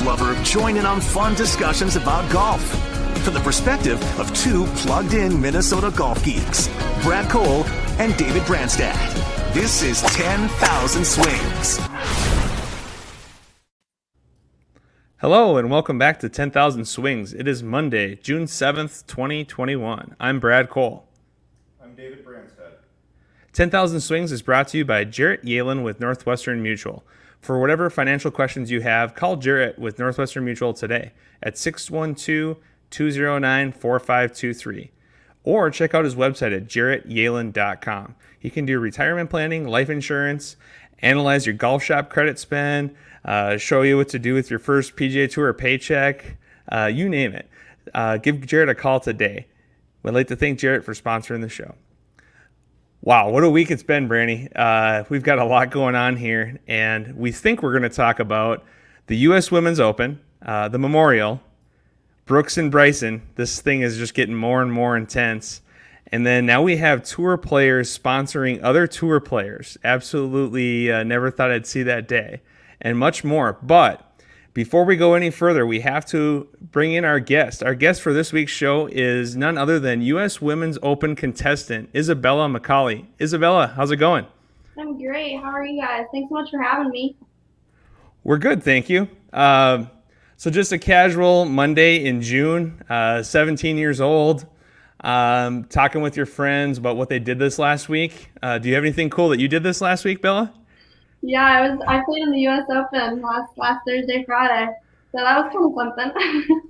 golf lover, join in on fun discussions about golf. From the perspective of two plugged-in Minnesota golf geeks, Brad Cole and David Branstad. This is 10,000 Swings. Hello and welcome back to 10,000 Swings. It is Monday, June 7th, 2021. I'm Brad Cole. I'm David Branstad. 10,000 Swings is brought to you by Jarrett Yalen with Northwestern Mutual. For whatever financial questions you have, call Jarrett with Northwestern Mutual today at 612-209-4523. Or check out his website at jarrettyalen.com. He can do retirement planning, life insurance, analyze your golf shop credit spend, show you what to do with your first PGA Tour paycheck, you name it. Give Jarrett a call today. We'd like to thank Jarrett for sponsoring the show. Wow, what a week it's been, Brandy. We've got a lot going on here, and we think we're going to talk about the U.S. Women's Open, the Memorial, Brooks and Bryson. This thing is just getting more and more intense. And then now we have tour players sponsoring other tour players. Absolutely never thought I'd see that day, and much more. But before we go any further, we have to bring in our guest. Our guest for this week's show is none other than U.S. Women's Open contestant, Isabella Mccauley. Isabella, how's it going? I'm great. How are you guys? Thanks so much for having me. We're good, thank you. So just a casual Monday in June, 17 years old, talking with your friends about what they did this last week. Do you have anything cool that you did this last week, Bella? Yeah, I played in the U.S. Open last Thursday, Friday, so that was kind of something.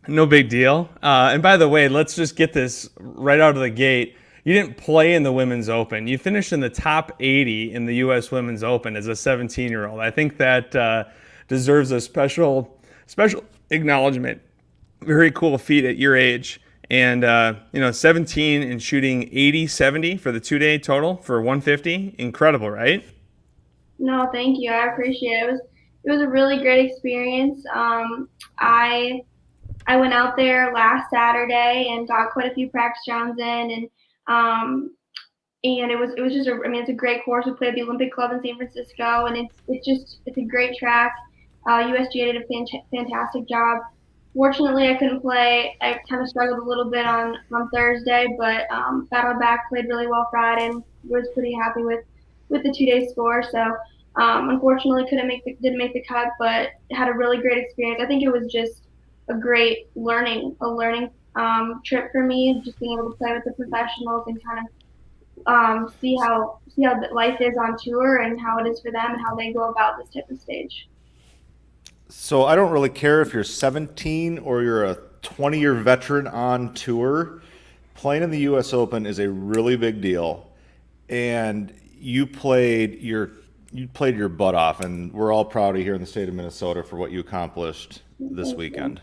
No big deal. And by the way, let's just get this right out of the gate. You didn't play in the Women's Open. You finished in the top 80 in the U.S. Women's Open as a 17-year-old. I think that deserves a special acknowledgement. Very cool feat at your age. And, 17 and shooting 80-70 for the two-day total for 150. Incredible, right? No, thank you. I appreciate it. It was a really great experience. I went out there last Saturday and got quite a few practice rounds in, and it was just it's a great course. We played at the Olympic Club in San Francisco, and it's a great track. USGA did a fantastic job. Fortunately, I couldn't play. I kind of struggled a little bit on Thursday, but battled back, played really well Friday, and was pretty happy with the two-day score. So unfortunately didn't make the cut, but had a really great experience. I think it was just a great learning trip for me, just being able to play with the professionals and kind of see how life is on tour and how it is for them and how they go about this type of stage. So I don't really care if you're 17 or you're a 20-year veteran on tour. Playing in the U.S. Open is a really big deal, and you played your butt off, and we're all proud of you here in the state of Minnesota for what you accomplished this weekend.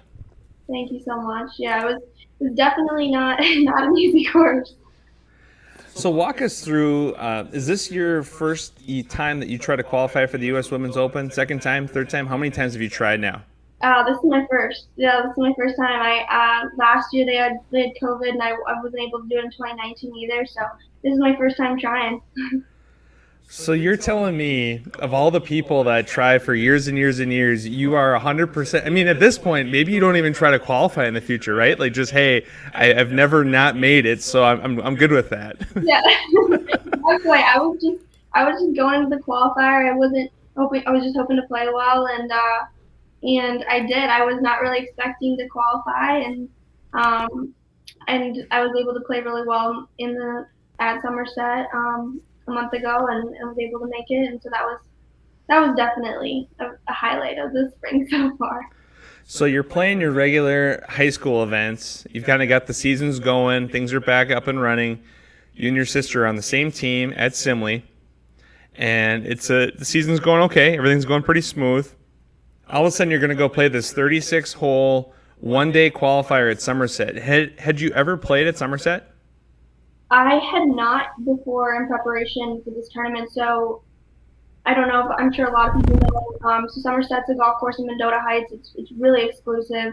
Thank you so much. Yeah, it was definitely not an easy course. So walk us through, is this your first time that you try to qualify for the U.S. Women's Open? Second time, third time? How many times have you tried now? This is my first. Yeah, this is my first time. Last year they had COVID, and I wasn't able to do it in 2019 either, so this is my first time trying. So you're telling me, of all the people that try for years and years and years, you are 100%. I mean, at this point, maybe you don't even try to qualify in the future, right? Like, just, hey, I've never not made it, so I'm good with that. Yeah, exactly. I was just going into the qualifier. I was just hoping to play well, and I did. I was not really expecting to qualify, and I was able to play really well at Somerset a month ago, and was able to make it, and so that was definitely a highlight of the spring so far. So you're playing your regular high school events. You've kind of got the seasons going. Things are back up and running. You and your sister are on the same team at Simley, and the season's going okay. Everything's going pretty smooth. All of a sudden, you're going to go play this 36-hole one-day qualifier at Somerset. Had you ever played at Somerset? I had not before in preparation for this tournament, so I don't know, but I'm sure a lot of people know. So Somerset's a golf course in Mendota Heights. It's really exclusive.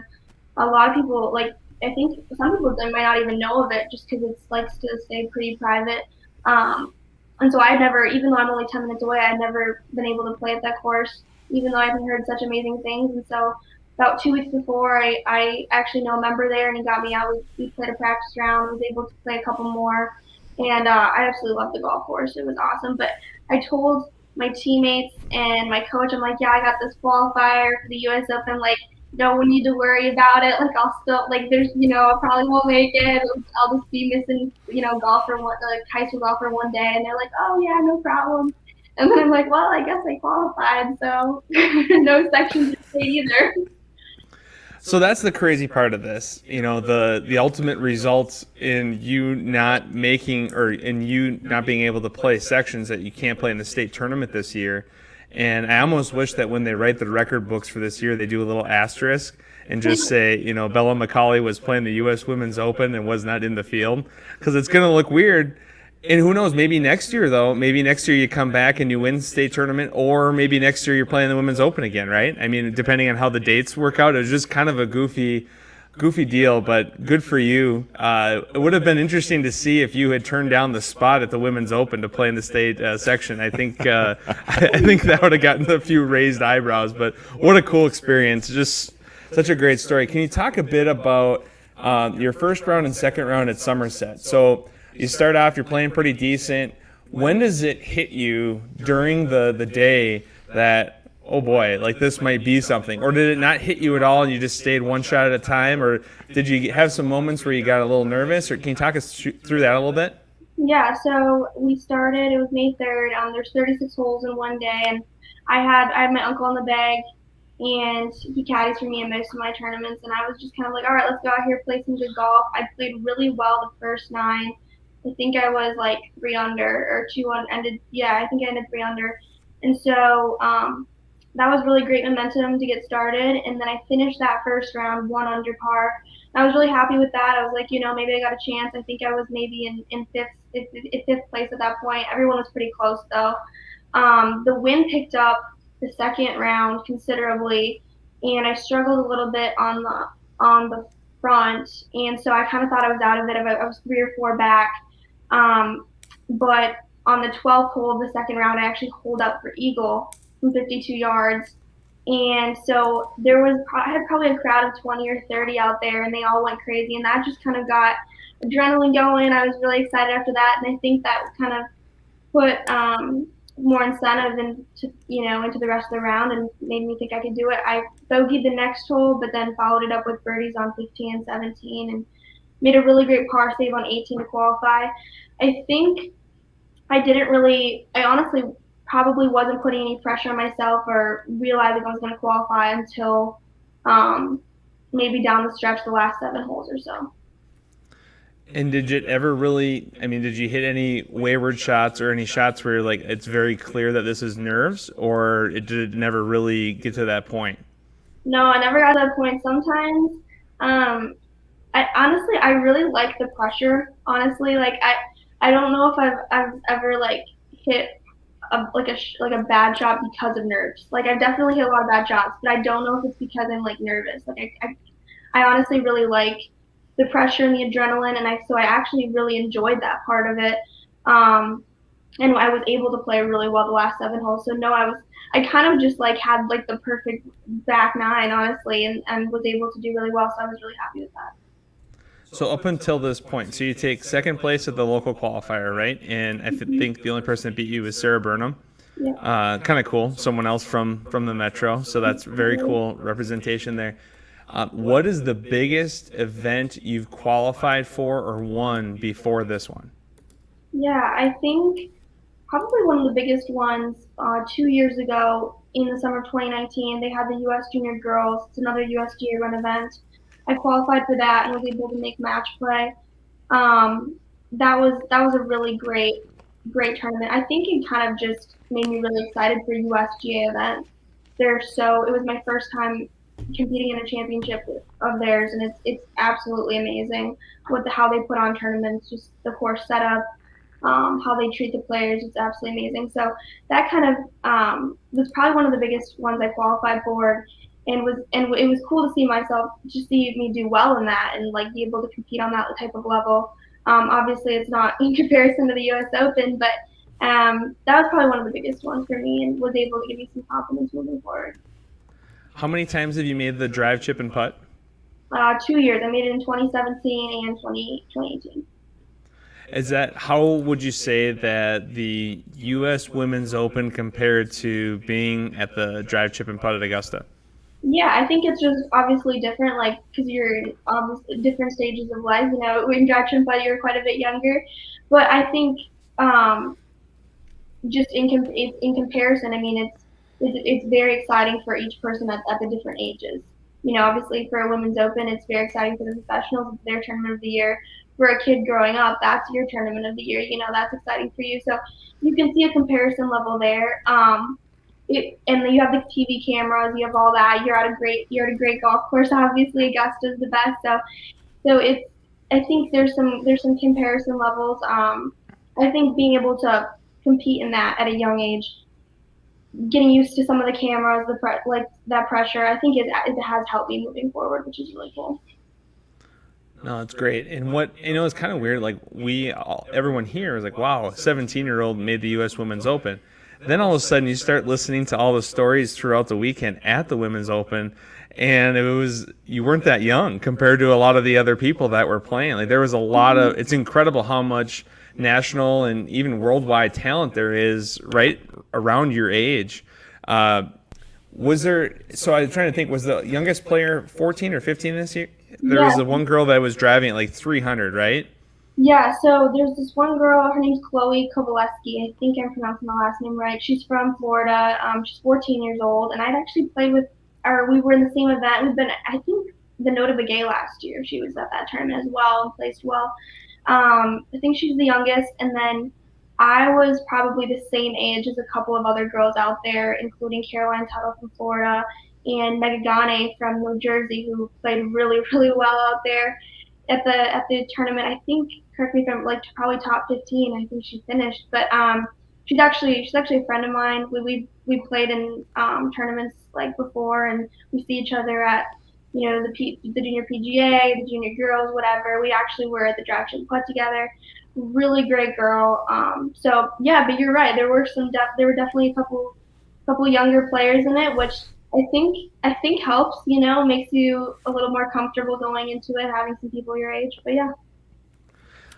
A lot of people, I think some people they might not even know of it just because it likes to stay pretty private. And so I never, even though I'm only 10 minutes away, I'd never been able to play at that course. even though I've heard such amazing things. And so about 2 weeks before, I actually know a member there, and he got me out. We played a practice round, was able to play a couple more, and I absolutely loved the golf course. It was awesome. But I told my teammates and my coach, I'm like, yeah, I got this qualifier for the U.S. Open. Like, no one need to worry about it. Like, I'll still, like, there's, I probably won't make it. I'll just be missing, golf for like high school golf for one day. And they're like, oh yeah, no problem. And then I'm like, well, I guess I qualified, so no sections to play either. So that's the crazy part of this. The ultimate results in you not making, or in you not being able to play sections that you can't play in the state tournament this year. And I almost wish that when they write the record books for this year, they do a little asterisk and just say, Bella Mccauley was playing the U.S. Women's Open and was not in the field, because it's going to look weird. And who knows, maybe next year, though, maybe next year you come back and you win state tournament, or maybe next year you're playing the Women's Open again, right? I mean, depending on how the dates work out, it was just kind of a goofy deal, but good for you. It would have been interesting to see if you had turned down the spot at the Women's Open to play in the state section. I think I think that would have gotten a few raised eyebrows, but what a cool experience. Just such a great story. Can you talk a bit about your first round and second round at Somerset? So you start off, you're playing pretty decent. When does it hit you during the day that, oh boy, like this might be something? Or did it not hit you at all and you just stayed one shot at a time? Or did you have some moments where you got a little nervous? Or can you talk us through that a little bit? Yeah, so we started, it was May 3rd. There's 36 holes in one day, and I had my uncle in the bag, and he caddies for me in most of my tournaments, and I was just kind of like, all right, let's go out here, play some good golf. I played really well the first 9. I think I was like 3 under or 2 on ended. Yeah, I think I ended 3 under, and so that was really great momentum to get started. And then I finished that first round 1 under par. I was really happy with that. I was like, maybe I got a chance. I think I was maybe in fifth place at that point. Everyone was pretty close though. The wind picked up the second round considerably, and I struggled a little bit on the front, and so I kind of thought I was out of it. I was 3 or 4 back. But on the 12th hole of the second round, I actually holed up for eagle from 52 yards. And so I had probably a crowd of 20 or 30 out there, and they all went crazy. And that just kind of got adrenaline going. I was really excited after that. And I think that kind of put more incentive into the rest of the round and made me think I could do it. I bogeyed the next hole, but then followed it up with birdies on 15 and 17. And made a really great par save on 18 to qualify. I think I honestly probably wasn't putting any pressure on myself or realizing I was going to qualify until maybe down the stretch, the last 7 holes or so. And did you hit any wayward shots or any shots where like it's very clear that this is nerves, or did it never really get to that point? No, I never got to that point. Sometimes I really like the pressure. Honestly, like I don't know if I've ever like hit a bad shot because of nerves. Like I've definitely hit a lot of bad shots, but I don't know if it's because I'm like nervous. Like I honestly really like the pressure and the adrenaline, and I actually really enjoyed that part of it. And I was able to play really well the last 7 holes. So no, I kind of just like had like the perfect back 9, honestly, and was able to do really well. So I was really happy with that. So up until this point, so you take second place at the local qualifier, right? And I think the only person that beat you was Sarah Burnham. Yeah. Kind of cool. Someone else from the Metro. So that's very cool representation there. What is the biggest event you've qualified for or won before this one? Yeah, I think probably one of the biggest ones 2 years ago in the summer of 2019, they had the U.S. Junior Girls. It's another USGA run event. I qualified for that and was able to make match play. That was a really great tournament. I think it kind of just made me really excited for USGA events. It was my first time competing in a championship of theirs, and it's absolutely amazing how they put on tournaments, just the course setup, how they treat the players. It's absolutely amazing. So that kind of was probably one of the biggest ones I qualified for. And it was cool to see me do well in that and like be able to compete on that type of level. Obviously, it's not in comparison to the U.S. Open, but That was probably one of the biggest ones for me and was able to give me some confidence moving forward. How many times have you made the drive, chip, and putt? 2 years. I made it in 2017 and 2018. Is that how would you say that the U.S. Women's Open compared to being at the drive, chip, and putt at Augusta? Yeah, I think it's just obviously different, like because you're in different stages of life. When Gretchen, but you're quite a bit younger. But I think um, just in comparison, I mean, it's very exciting for each person at the different ages. Obviously for a women's open, it's very exciting for the professionals. It's their tournament of the year. For a kid growing up, that's your tournament of the year. That's exciting for you. So you can see a comparison level there. And then you have the TV cameras, you have all that. You're at a great golf course. Obviously, Augusta's the best. So it's I think there's some comparison levels. I think being able to compete in that at a young age, getting used to some of the cameras, like that pressure, I think it has helped me moving forward, which is really cool. No, it's great. And it's kind of weird. Like everyone here is like, wow, a 17-year-old made the U.S. Women's Open. Then all of a sudden you start listening to all the stories throughout the weekend at the Women's Open, and you weren't that young compared to a lot of the other people that were playing. Like there was a lot of, it's incredible how much national and even worldwide talent there is right around your age. Was there, so I was trying to think, was the youngest player 14 or 15 this year? There was Yeah, the one girl that was driving at like 300, right? yeah. So there's this one girl. Her name's Chloe Kowaleski. I think I'm pronouncing the last name right. She's from Florida. She's 14 years old, and I'd actually played with, or we were in the same event. We've been, I think, the Nota Begay last year. She was at that tournament as well and placed well. I think she's the youngest, and then I was probably the same age as a couple of other girls out there, including Caroline Tuttle from Florida and Megan Gane from New Jersey, who played really, really well out there at the tournament. I think, correct me if I'm like probably top 15. I think she finished, but she's actually a friend of mine. We played in tournaments like before, and we see each other at the junior PGA, the junior girls, whatever. We actually were at the draft and putt together. Really great girl. So yeah, but you're right. There were definitely a couple younger players in it, which I think helps. Makes you a little more comfortable going into it, having some people your age. But yeah.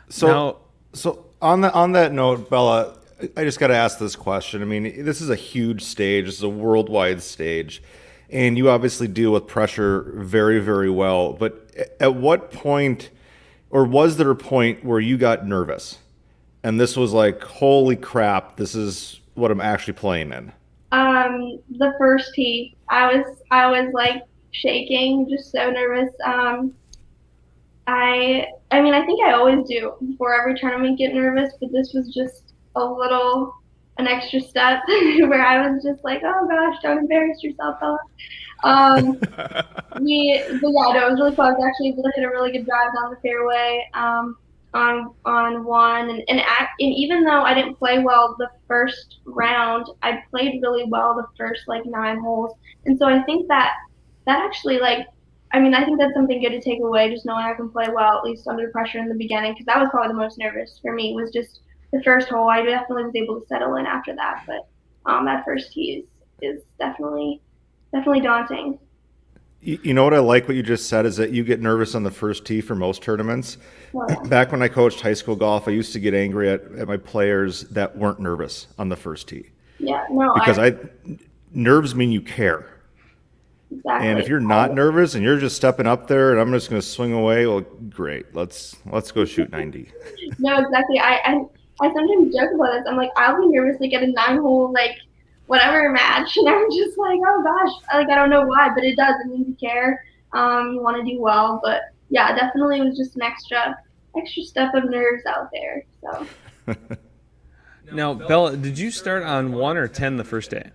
So, Now, so on that note, Bella, I just got to ask this question. I mean, this is a huge stage. This is a worldwide stage, and you obviously deal with pressure very, very well. But at what point, or was there a point where you got nervous, and this was like, holy crap, this is what I'm actually playing in? The first tee, I was like shaking, just so nervous. I mean, I think I always do before every tournament get nervous, but this was just an extra step where I was just like, oh gosh, don't embarrass yourself, Bella. Um, but yeah, no, it was really fun. I was actually able to hit a really good drive down the fairway on one, and even though I didn't play well the first round, I played really well the first like 9 holes, and so I think that actually like. I mean, I think that's something good to take away, just knowing I can play well, at least under pressure in the beginning, because that was probably the most nervous for me, was just the first hole. I definitely was able to settle in after that, but that first tee is definitely daunting. You know what I like what you just said is that you get nervous on the first tee for most tournaments. So yeah. Back when I coached high school golf, I used to get angry at my players that weren't nervous on the first tee Yeah, no, because nerves mean you care. exactly. And if you're not nervous and you're just stepping up there and I'm just going to swing away, well, great. Let's go shoot 90. No, exactly. I sometimes joke about this. I'm like, I'll be nervous like at a 9 hole like whatever match, and I'm just like, oh gosh, like I don't know why, but it does. It means you care. You want to do well, but yeah, definitely it was just an extra step of nerves out there. So now, Bella, did you start on 1 or 10 the first day?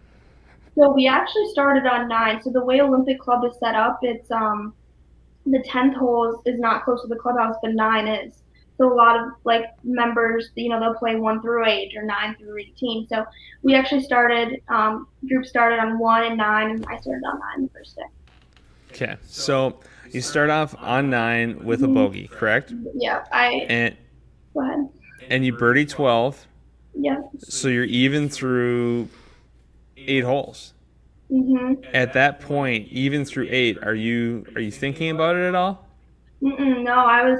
so we actually started on 9. So the way Olympic Club is set up, it's the 10th hole is not close to the clubhouse, but 9 is. So a lot of like members, they'll play 1 through 8 or 9 through 18. So we actually group started on 1 and 9, and I started on 9 the first day. Okay, so you start off on 9 with a bogey, correct? Yeah, And go ahead. and you birdie 12, Yeah. So you're even through 8 holes. Mhm. At that point, even through 8, are you thinking about it at all? No, I was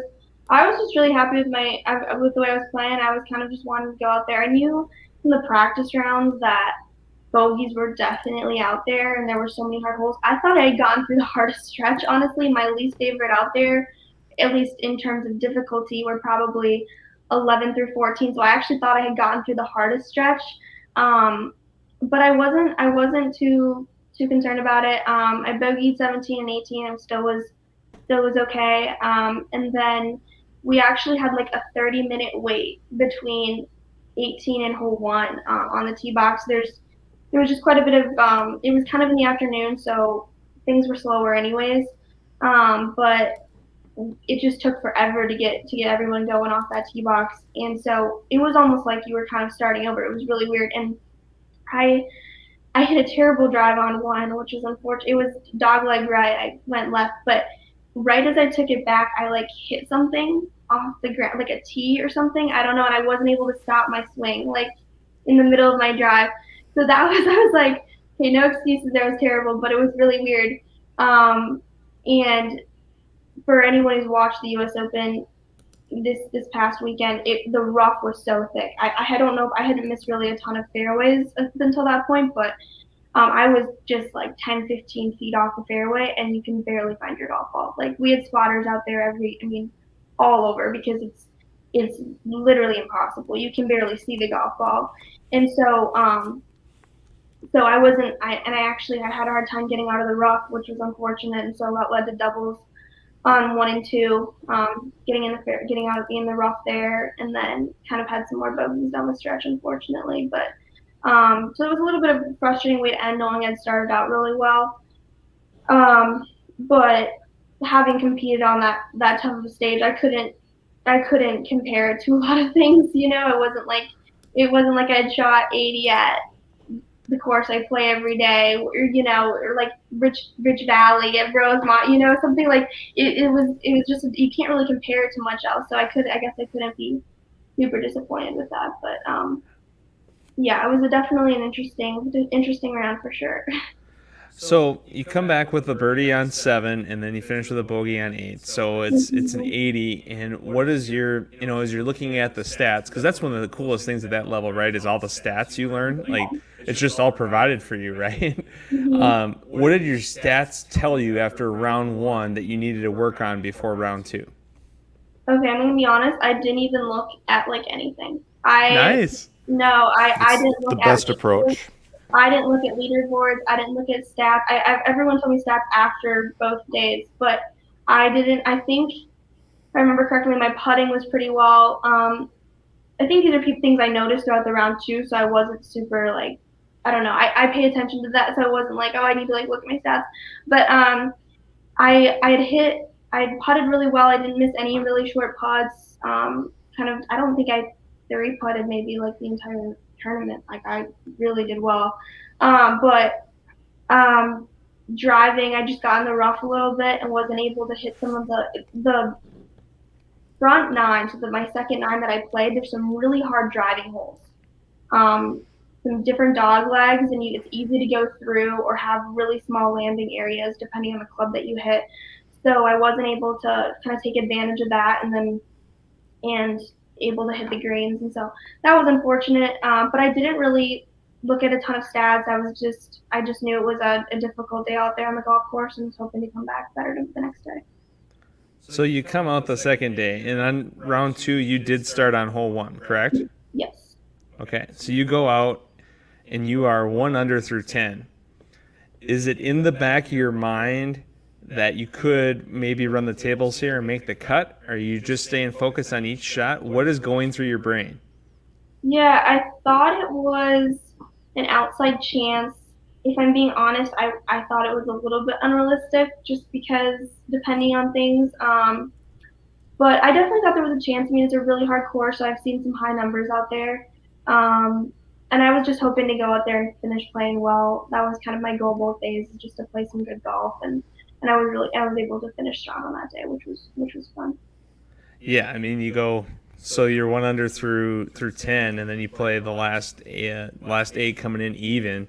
just really happy with with the way I was playing. I was kind of just wanting to go out there. I knew in the practice rounds that bogeys were definitely out there, and there were so many hard holes. I thought I had gone through the hardest stretch. Honestly, my least favorite out there, at least in terms of difficulty, were probably 11 through 14. So I actually thought I had gotten through the hardest stretch. Um, but I wasn't too concerned about it. I bogeyed 17 and 18 and still was okay. And then we actually had like a 30-minute wait between 18 and hole one on the tee box. There was just quite a bit of it was kind of in the afternoon, so things were slower anyways. But it just took forever to get everyone going off that tee box, and so it was almost like you were kind of starting over. It was really weird, and I I hit a terrible drive on one, which was unfortunate. It was dogleg right. I went left, but right as I took it back, I like hit something off the ground, like a tee or something. I don't know, and I wasn't able to stop my swing, like in the middle of my drive. So that was, I was like, okay, no excuses. That was terrible, but it was really weird. And for anyone who's watched the U.S. Open this past weekend, the rough was so thick. I don't know if I hadn't missed really a ton of fairways up until that point, but I was just like 10, 15 feet off the fairway, and you can barely find your golf ball. Like we had spotters out there all over because it's literally impossible. You can barely see the golf ball, and so I had a hard time getting out of the rough, which was unfortunate, and so that led to doubles on one and two, getting out in the rough there, and then kind of had some more bogeys down the stretch, unfortunately. But so it was a little bit of a frustrating way to end, knowing I'd started out really well. But having competed on that tough of a stage, I couldn't compare it to a lot of things. It wasn't like I'd shot 80 at the course I play every day, or like Rich Valley at Rosemont, something like it was just you can't really compare it to much else. So I guess I couldn't be super disappointed with that, but yeah, it was definitely an interesting round for sure. So you come back with a birdie on 7, and then you finish with a bogey on 8. So it's an 80. And what is your, as you're looking at the stats, because that's one of the coolest things at that level, right? Is all the stats you learn. Like it's just all provided for you, right? What did your stats tell you after round 1 that you needed to work on before round 2? Okay, I'm gonna be honest. I didn't even look at like anything. I Nice. No, I It's didn't the look at best approach. I didn't look at leaderboards. I didn't look at stats. Everyone told me stats after both days, but I didn't. I think, if I remember correctly, my putting was pretty well. I think these are things I noticed throughout the round too, so I wasn't super like, I don't know. I pay attention to that, so I wasn't like, oh, I need to like look at my stats. But I had putted really well. I didn't miss any really short putts. I don't think I three putted maybe like the entire tournament. Like I really did well. But driving, I just got in the rough a little bit and wasn't able to hit some of the front nine. So my second nine that I played, there's some really hard driving holes. Some different dog legs, and it's easy to go through or have really small landing areas depending on the club that you hit. So I wasn't able to kind of take advantage of that, and able to hit the greens, and so that was unfortunate. But I didn't really look at a ton of stats. I just knew it was a difficult day out there on the golf course, and was hoping to come back better the next day. So you come out the second day, and on round 2, you did start on hole 1, correct? Yes. Okay, so you go out, and you are 1 under through 10. Is it in the back of your mind that you could maybe run the tables here and make the cut? Are you just staying focused on each shot? What is going through your brain? Yeah, I thought it was an outside chance. If I'm being honest, I thought it was a little bit unrealistic just because depending on things. But I definitely thought there was a chance. I mean, it's a really hard course, so I've seen some high numbers out there. And I was just hoping to go out there and finish playing well. That was kind of my goal both days, is just to play some good golf, and I was able to finish strong on that day, which was fun. Yeah, I mean, you go So you're 1 under through 10, and then you play the last 8 coming in even.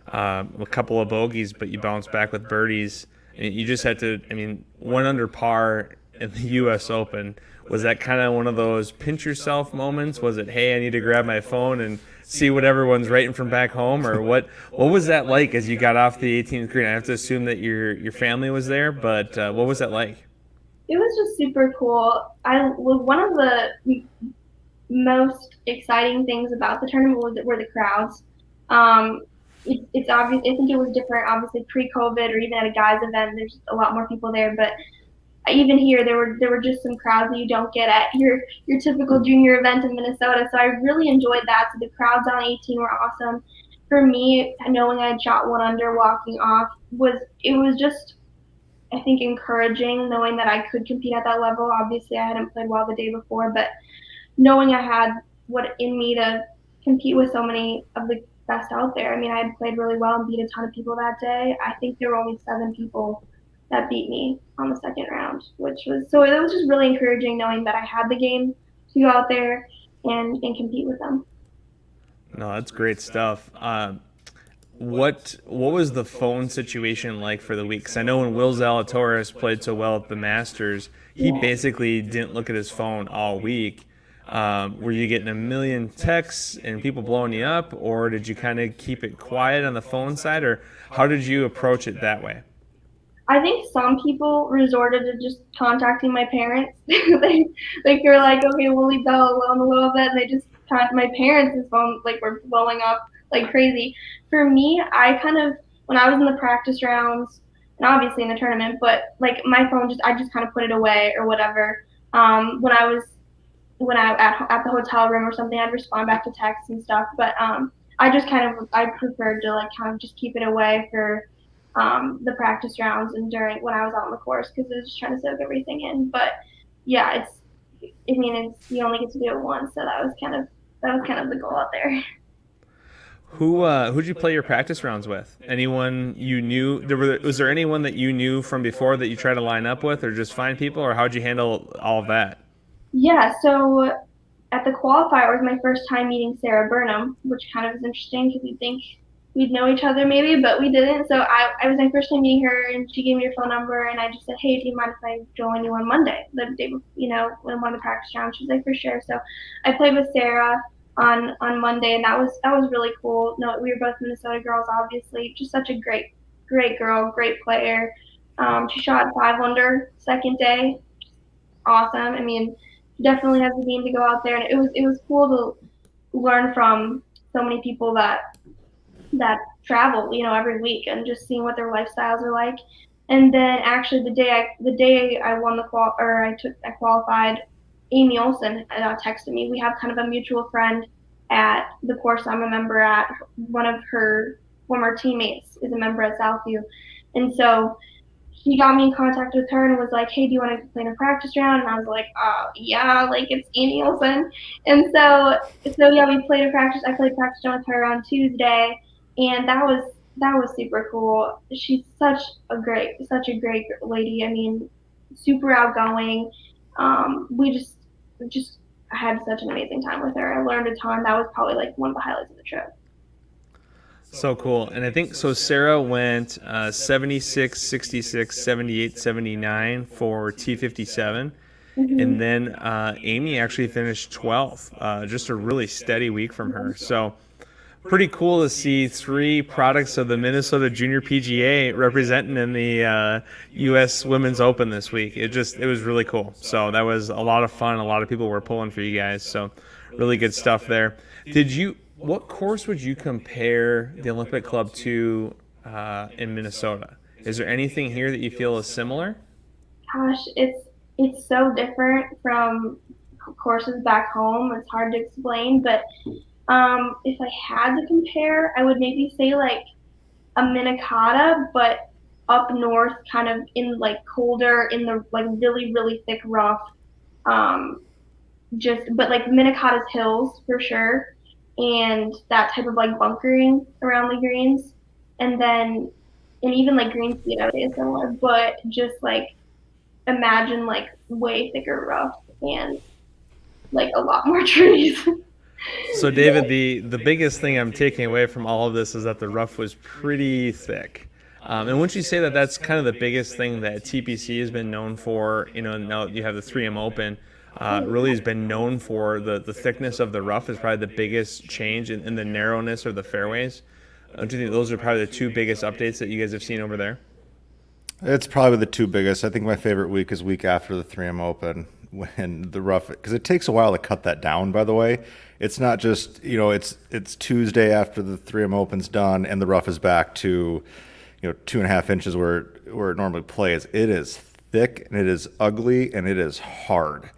A couple of bogeys, but you bounce back with birdies. And you just had to, I mean, 1 under par in the U.S. Open. Was that kind of one of those pinch yourself moments? Was it, hey, I need to grab my phone and see what everyone's writing from back home, or what? What was that like as you got off the 18th green? I have to assume that your family was there, but what was that like? It was just super cool. I was one of the most exciting things about the tournament were the crowds. Um, it's obvious. I think it was different, obviously pre-COVID or even at a guys event. There's a lot more people there, but even here there were just some crowds that you don't get at your typical junior event in Minnesota. So I really enjoyed that. So the crowds on 18 were awesome. For me, knowing I had shot 1 under walking off was just, I think, encouraging, knowing that I could compete at that level. Obviously, I hadn't played well the day before, but knowing I had what in me to compete with so many of the best out there. I mean, I had played really well and beat a ton of people that day. I think there were only 7 people that beat me on the second round, which was, so it was just really encouraging knowing that I had the game to go out there and compete with them. No, that's great stuff. What was the phone situation like for the week? Because I know when Will Zalatoris played so well at the Masters, he basically didn't look at his phone all week. Were you getting a million texts and people blowing you up, or did you kind of keep it quiet on the phone side, or how did you approach it that way? I think some people resorted to just contacting my parents. They were like, okay, we'll leave Bella alone a little bit, and they just contacted my parents' phone, like, were blowing up like crazy. For me, I kind of, when I was in the practice rounds and obviously in the tournament, but like my phone, I just kind of put it away or whatever. When I at the hotel room or something, I'd respond back to texts and stuff. But I preferred to like kind of just keep it away for the practice rounds and during when I was out on the course, because I was just trying to soak everything in. But yeah, it's you only get to do it once, so that was kind of the goal out there. Who'd you play your practice rounds with? Anyone you knew? Was there anyone that you knew from before that you tried to line up with, or just find people, or how'd you handle all of that? Yeah, so at the qualifier, it was my first time meeting Sarah Burnham, which kind of is interesting because you'd think we'd know each other maybe, but we didn't. So I was my first time meeting her, and she gave me her phone number, and I just said, hey, do you mind if I join you on Monday, the day before, when one of the practice rounds? She's like, for sure. So I played with Sarah on Monday, and that was really cool. No, we were both Minnesota girls, obviously. Just such a great girl, great player. She shot 5 under second day. Awesome. I mean, definitely has the game to go out there, and it was cool to learn from so many people that travel, every week, and just seeing what their lifestyles are like. And then actually the day I won I qualified, Amy Olsen texted me. We have kind of a mutual friend at the course I'm a member at. One of her former teammates is a member at Southview, and so he got me in contact with her and was like, hey, do you want to play in a practice round? And I was like, yeah, like it's Amy Olsen. And so yeah, I played practice round with her on Tuesday, and that was super cool. She's such a great lady. I mean, super outgoing. We just had such an amazing time with her. I learned a ton. That was probably like one of the highlights of the trip. So cool. And I think so Sarah went 76, 66, 78, 79 for T57. And then Amy actually finished 12th. Just a really steady week from her. So pretty cool to see 3 products of the Minnesota Junior PGA representing in the U.S. Women's Open this week. It was really cool. So that was a lot of fun. A lot of people were pulling for you guys. So really good stuff there. What course would you compare the Olympic Club to in Minnesota? Is there anything here that you feel is similar? Gosh, it's so different from courses back home. It's hard to explain, but if I had to compare, I would maybe say like a Minnetonka, but up north, kind of in like colder, in the like really really thick rough. But like Minnetonka's hills for sure, and that type of like bunkering around the greens, and even like green speed I would say is similar, but just like imagine like way thicker rough and like a lot more trees. So David, the biggest thing I'm taking away from all of this is that the rough was pretty thick. And wouldn't you say that that's kind of the biggest thing that TPC has been known for? Now you have the 3M Open, really has been known for the thickness of the rough is probably the biggest change in the narrowness of the fairways. Don't you think those are probably the two biggest updates that you guys have seen over there? It's probably the two biggest. I think my favorite week is week after the 3M Open when the rough, because it takes a while to cut that down, by the way. It's not just, it's Tuesday after the 3M Open's done and the rough is back to, 2.5 inches where it normally plays. It is thick and it is ugly and it is hard.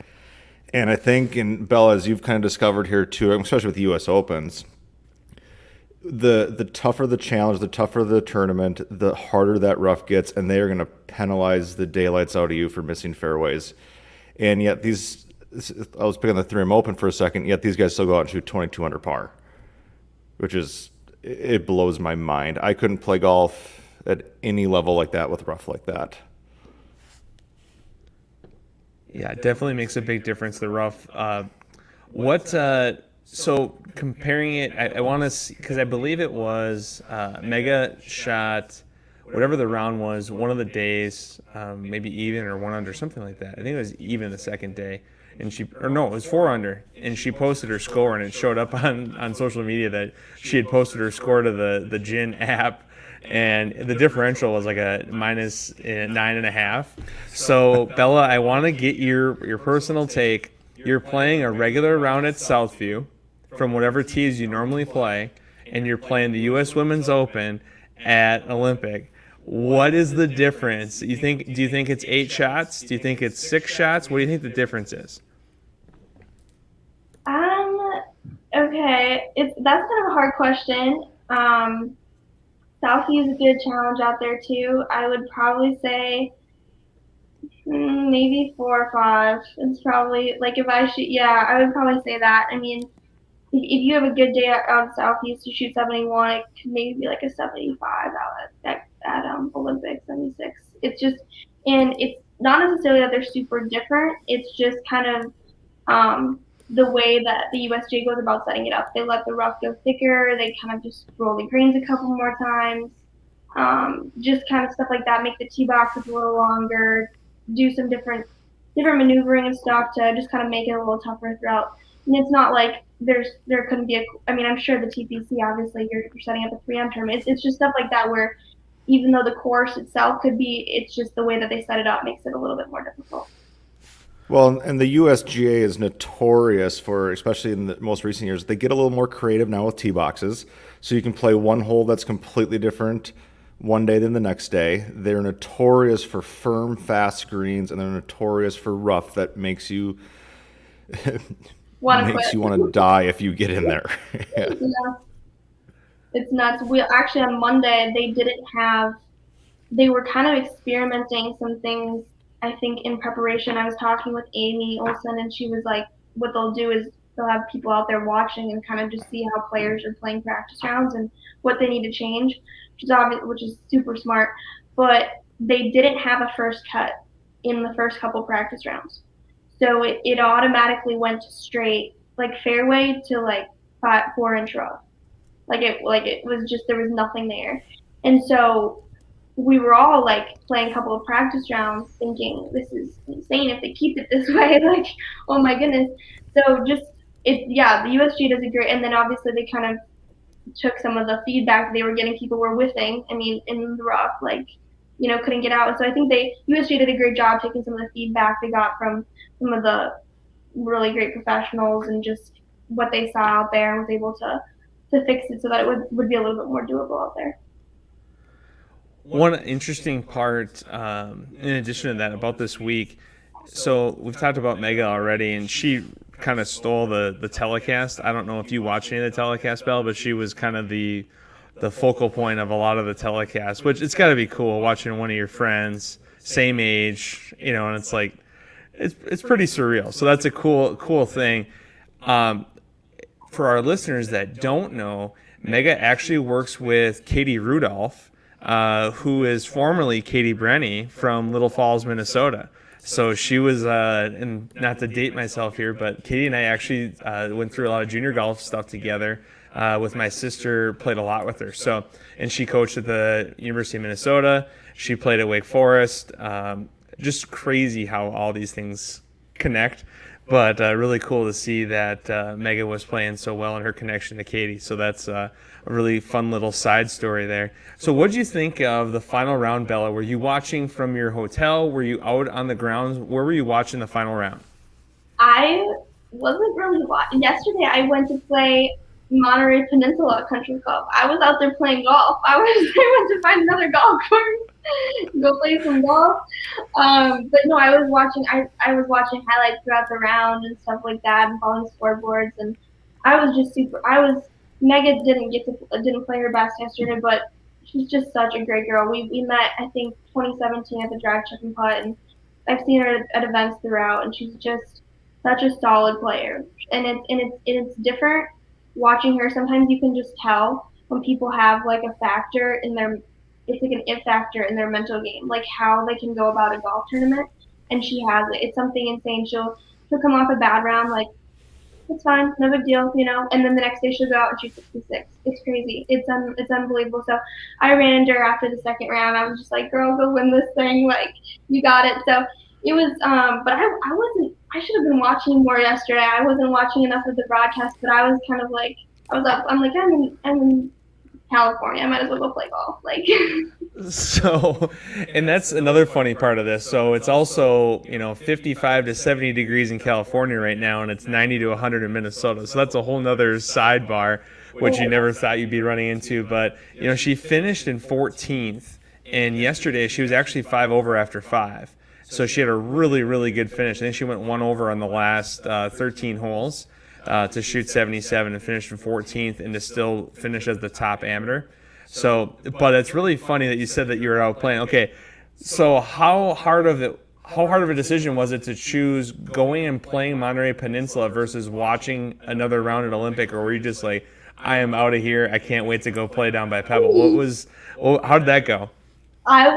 And I think, and Bella, as you've kind of discovered here too, especially with the U.S. Opens, the tougher the challenge, the tougher the tournament, the harder that rough gets, and they are going to penalize the daylights out of you for missing fairways. And yet I was picking the 3M Open for a second, yet these guys still go out and shoot 22 under par, which it blows my mind. I couldn't play golf at any level like that with rough like that. Yeah, it definitely makes a big difference, the rough. So comparing it, I want to see, because I believe it was Mega shot whatever the round was, one of the days, maybe even or 1 under, something like that. I think it was even the second day. And it was 4 under. And she posted her score, and it showed up on social media that she had posted her score to the Gin app. And the differential was like a minus 9.5. So, Bella, I want to get your personal take. You're playing a regular round at Southview from whatever tees you normally play, and you're playing the U.S. Women's Open at Olympic. What is the difference? Do you think it's 8 shots? Do you think it's 6 shots? What do you think the difference is? Okay, that's kind of a hard question. Southview is a good challenge out there too. I would probably say maybe 4 or 5. It's probably like if I shoot, yeah, I would probably say that. I mean, if you have a good day out Southeast to shoot 71, it could maybe be like a 75 out at Olympic 76. It's just, and it's not necessarily that they're super different. It's just kind of the way that the USJ goes about setting it up. They let the rough go thicker. They kind of just roll the greens a couple more times. Just kind of stuff like that. Make the tee boxes a little longer. Do some different maneuvering and stuff to just kind of make it a little tougher throughout. And it's not like there couldn't be I'm sure the TPC, obviously, you're setting up a 3M tournament. It's just stuff like that where even though the course itself could be, it's just the way that they set it up makes it a little bit more difficult. Well, and the USGA is notorious for, especially in the most recent years, they get a little more creative now with tee boxes. So you can play one hole that's completely different one day than the next day. They're notorious for firm, fast greens, and they're notorious for rough that makes you want to die if you get in there. Yeah. It's nuts. We actually on Monday they were kind of experimenting some things. I think in preparation, I was talking with Amy Olsen, and she was like, what they'll do is they'll have people out there watching and kind of just see how players are playing practice rounds and what they need to change, which is super smart. But they didn't have a first cut in the first couple practice rounds. So it automatically went straight, like fairway to like 4-inch rough. Like it was just, there was nothing there. And so we were all like playing a couple of practice rounds thinking this is insane if they keep it this way. Like, oh my goodness. So the USG does a great, and then obviously they kind of took some of the feedback they were getting. People were whiffing, in the rough, couldn't get out. So I think USG did a great job taking some of the feedback they got from some of the really great professionals and just what they saw out there and was able to fix it so that it would be a little bit more doable out there. One interesting part, in addition to that, about this week, so we've talked about Mega already, and she kind of stole the telecast. I don't know if you watched any of the telecast, Bell, but she was kind of the focal point of a lot of the telecasts, which it's got to be cool watching one of your friends, same age, and it's like, it's pretty surreal. So that's a cool thing. For our listeners that don't know, Mega actually works with Katie Rudolph. who is formerly Katie Brenny from Little Falls, Minnesota. So she was, and not to date myself here, but Katie and I actually went through a lot of junior golf stuff together. With my sister, played a lot with her. So, and she coached at the University of Minnesota. She played at Wake Forest. Just crazy how all these things connect. But really cool to see that Megan was playing so well and her connection to Katie. So that's a really fun little side story there. So what did you think of the final round, Bella? Were you watching from your hotel? Were you out on the grounds? Where were you watching the final round? I wasn't really watching. Yesterday, I went to play Monterey Peninsula Country Club. I was out there playing golf. I went to find another golf course, go play some golf. But no, I was watching. I was watching highlights throughout the round and stuff like that, and following scoreboards. And I was just super. Megan didn't play her best yesterday, but she's just such a great girl. We met, I think, 2017 at the Drive Chip and Putt, and I've seen her at events throughout, and she's just such a solid player. And it's different watching her. Sometimes you can just tell when people have like a factor in their, it's like an it factor in their mental game, like how they can go about a golf tournament. And she has it. It's something insane. She'll come off a bad round like, it's fine, no big deal, And then the next day she'll go out and shoot 66. It's crazy. It's unbelievable. So I ran into her after the second round. I was just like, girl, go win this thing. Like, you got it. So it was, but I wasn't. I should have been watching more yesterday. I wasn't watching enough of the broadcast, but I was kind of like, I was up. I'm like, I'm in California. I might as well go play golf. Like. So, and that's another funny part of this. So it's also, 55 to 70 degrees in California right now, and it's 90 to 100 in Minnesota. So that's a whole nother sidebar, which you never thought you'd be running into. But, she finished in 14th, and yesterday she was actually 5 over after 5. So she had a really, really good finish. I think she went 1 over on the last 13 holes to shoot 77 and finish in 14th and to still finish as the top amateur. So, but it's really funny that you said that you were out playing. Okay, so how hard of a decision was it to choose going and playing Monterey Peninsula versus watching another round at Olympic, or were you just like, I am out of here, I can't wait to go play down by Pebble? How did that go? I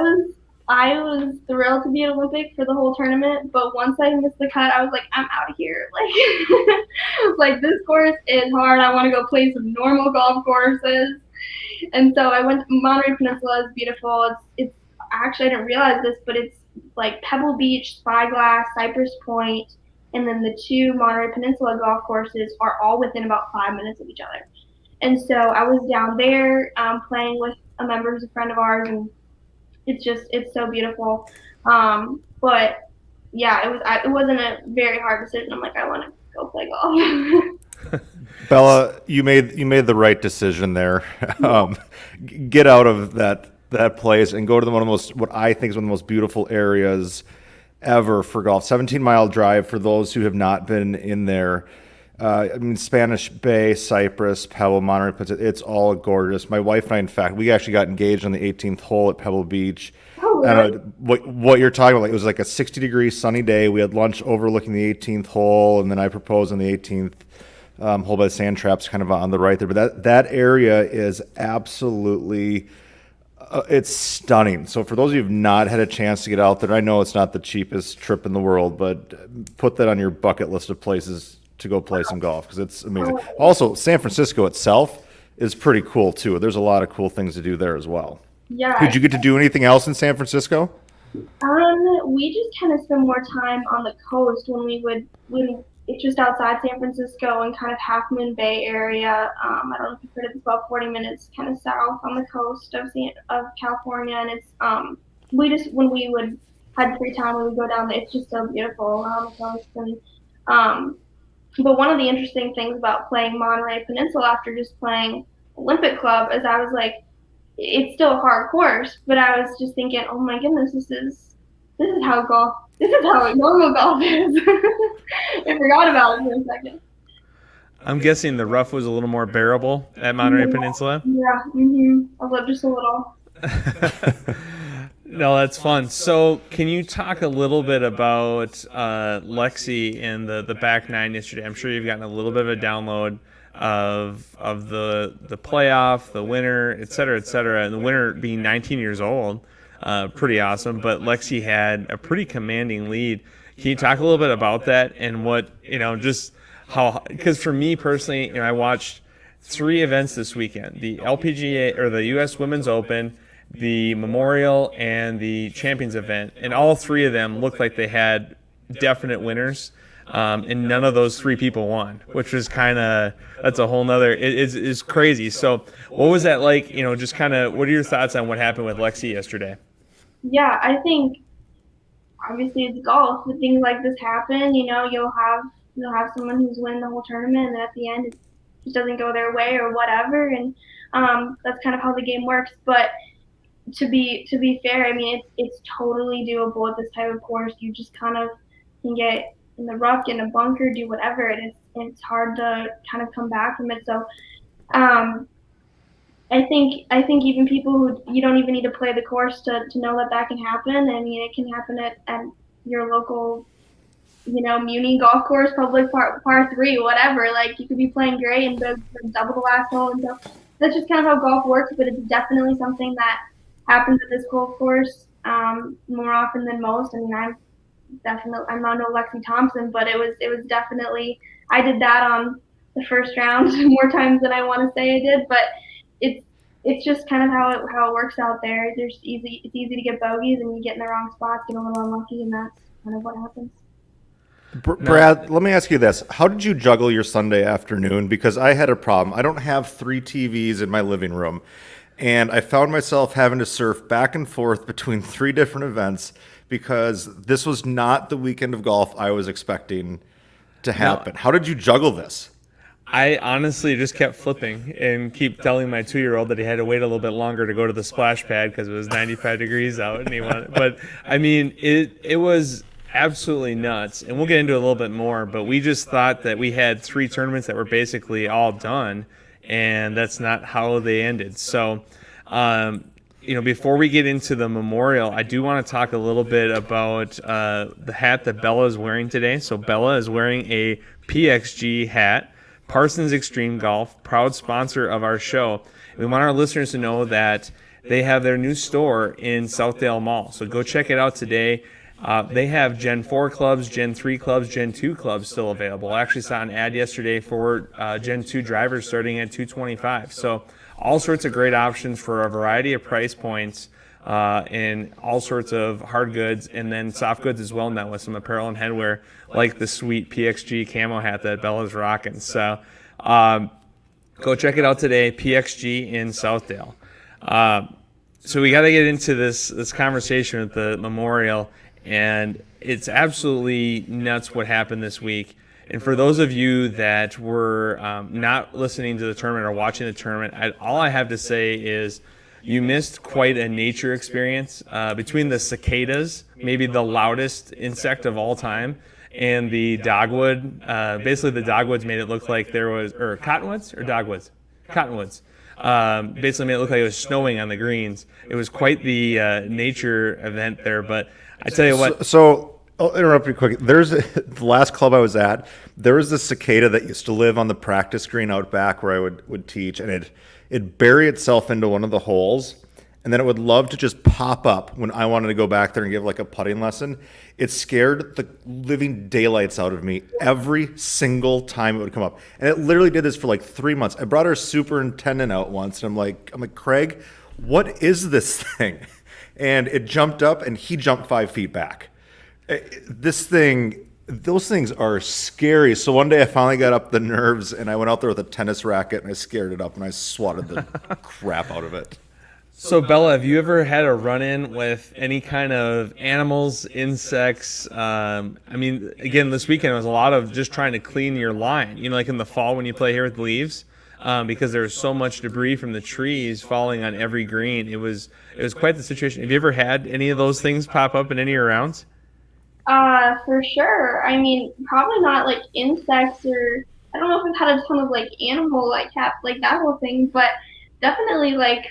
was thrilled to be at Olympic for the whole tournament, but once I missed the cut, I was like, I'm out of here. Like this course is hard. I want to go play some normal golf courses. And so I went. Monterey Peninsula is beautiful. It's actually, I didn't realize this, but it's like Pebble Beach, Spyglass, Cypress Point, and then the 2 Monterey Peninsula golf courses are all within about 5 minutes of each other. And so I was down there playing with a member who's a friend of ours, and it's so beautiful. But yeah, it wasn't a very hard decision. I'm like, I want to go play golf. Bella, you made the right decision there. Get out of that place and go to what I think is one of the most beautiful areas ever for golf. 17-mile drive for those who have not been in there. Spanish Bay, Cypress, Pebble, Monterey, it's all gorgeous. My wife and I, in fact, we actually got engaged on the 18th hole at Pebble Beach. Oh, really? What you're talking about, it was like a 60-degree sunny day. We had lunch overlooking the 18th hole, and then I proposed on the 18th hole by the sand traps kind of on the right there. But that area is absolutely it's stunning. So for those of you who've not had a chance to get out there, I know it's not the cheapest trip in the world, but put that on your bucket list of places to go play some golf because it's amazing. Also, San Francisco itself is pretty cool too. There's a lot of cool things to do there as well. Yeah. Did you get to do anything else in San Francisco? We just kind of spend more time on the coast when it's just outside San Francisco and kind of Half Moon Bay area. I don't know if you've heard of it. It's about 40 minutes kind of south on the coast of California, and it's when we had free time, we would go down there. It's just so beautiful on the coast. And but one of the interesting things about playing Monterey Peninsula after just playing Olympic Club is I was like, it's still a hard course, but I was just thinking, oh my goodness, this is how normal golf is. I forgot about it for a second. I'm guessing the rough was a little more bearable at Monterey Peninsula. Yeah, just a little. No, that's fun. So can you talk a little bit about Lexi and the back nine yesterday? I'm sure you've gotten a little bit of a download of the playoff, the winner, et cetera, and the winner being 19 years old. Pretty awesome. But Lexi had a pretty commanding lead. Can you talk a little bit about that and what, just how, because for me personally, I watched 3 events this weekend: the LPGA or the U.S. Women's Open, the Memorial, and the Champions event, and all 3 of them looked like they had definite winners. And none of those 3 people won, which was that's a whole nother, it's crazy. So what was that like, just what are your thoughts on what happened with Lexi yesterday? Yeah, I think obviously it's golf. When things like this happen, you'll have someone who's winning the whole tournament, and then at the end it just doesn't go their way or whatever, and that's kind of how the game works. But to be fair, I mean it's totally doable at this type of course. You just kind of can get in the rough, get in a bunker, do whatever. It's hard to kind of come back from it. So I think even people who you don't even need to play the course to know that can happen. I mean, it can happen at your local, muni golf course, public par 3, whatever. Like you could be playing great and double the last hole, and so that's just kind of how golf works. But it's definitely something that happens at this golf course more often than most. I mean, I'm not no Lexi Thompson, but it was definitely, I did that on the first round more times than I want to say I did, but it's just kind of how it works out there. It's easy to get bogeys, and you get in the wrong spots, get a little unlucky, and that's kind of what happens. Brad, let me ask you this. How did you juggle your Sunday afternoon? Because I had a problem. I don't have 3 TVs in my living room, and I found myself having to surf back and forth between 3 different events because this was not the weekend of golf I was expecting to happen. How did you juggle this? I honestly just kept flipping and keep telling my 2-year-old that he had to wait a little bit longer to go to the splash pad because it was 95 degrees out and he wanted. But I mean, it was absolutely nuts, and we'll get into it a little bit more. But we just thought that we had 3 tournaments that were basically all done, and that's not how they ended. So, before we get into the Memorial, I do want to talk a little bit about the hat that Bella is wearing today. So Bella is wearing a PXG hat. Parsons Extreme Golf, proud sponsor of our show. We want our listeners to know that they have their new store in Southdale Mall. So go check it out today. They have Gen 4 clubs, Gen 3 clubs, Gen 2 clubs still available. I actually saw an ad yesterday for Gen 2 drivers starting at $225. So all sorts of great options for a variety of price points and all sorts of hard goods, and then soft goods as well now with some apparel and headwear like the sweet PXG camo hat that Bella's rocking. So go check it out today, PXG in Southdale. So we got to get into this conversation with the Memorial, and it's absolutely nuts what happened this week. And for those of you that were not listening to the tournament or watching the tournament, all I have to say is you missed quite a nature experience between the cicadas, maybe the loudest insect of all time, and the dogwood. Basically, the dogwoods made it look like there was, or cottonwoods or dogwoods? Cottonwoods. Basically made it look like it was snowing on the greens. It was quite the nature event there, but I tell you what. So I'll interrupt you quick. The last club I was at, there was this cicada that used to live on the practice green out back where I would teach, and it'd bury itself into one of the holes, and then it would love to just pop up when I wanted to go back there and give like a putting lesson. It scared the living daylights out of me every single time it would come up. And it literally did this for like 3 months. I brought our superintendent out once, and I'm like, Craig, what is this thing? And it jumped up, and he jumped 5 feet back. Those things are scary. So one day I finally got up the nerves, and I went out there with a tennis racket, and I scared it up, and I swatted the crap out of it. So Bella, have you ever had a run-in with any kind of animals, insects? I mean, again, this weekend was a lot of just trying to clean your line. Like in the fall when you play here with leaves, because there's so much debris from the trees falling on every green. It was quite the situation. Have you ever had any of those things pop up in any of your rounds? For sure. I mean, probably not like insects, or I don't know if I've had a ton of like animal, like cat, like that whole thing, but definitely like,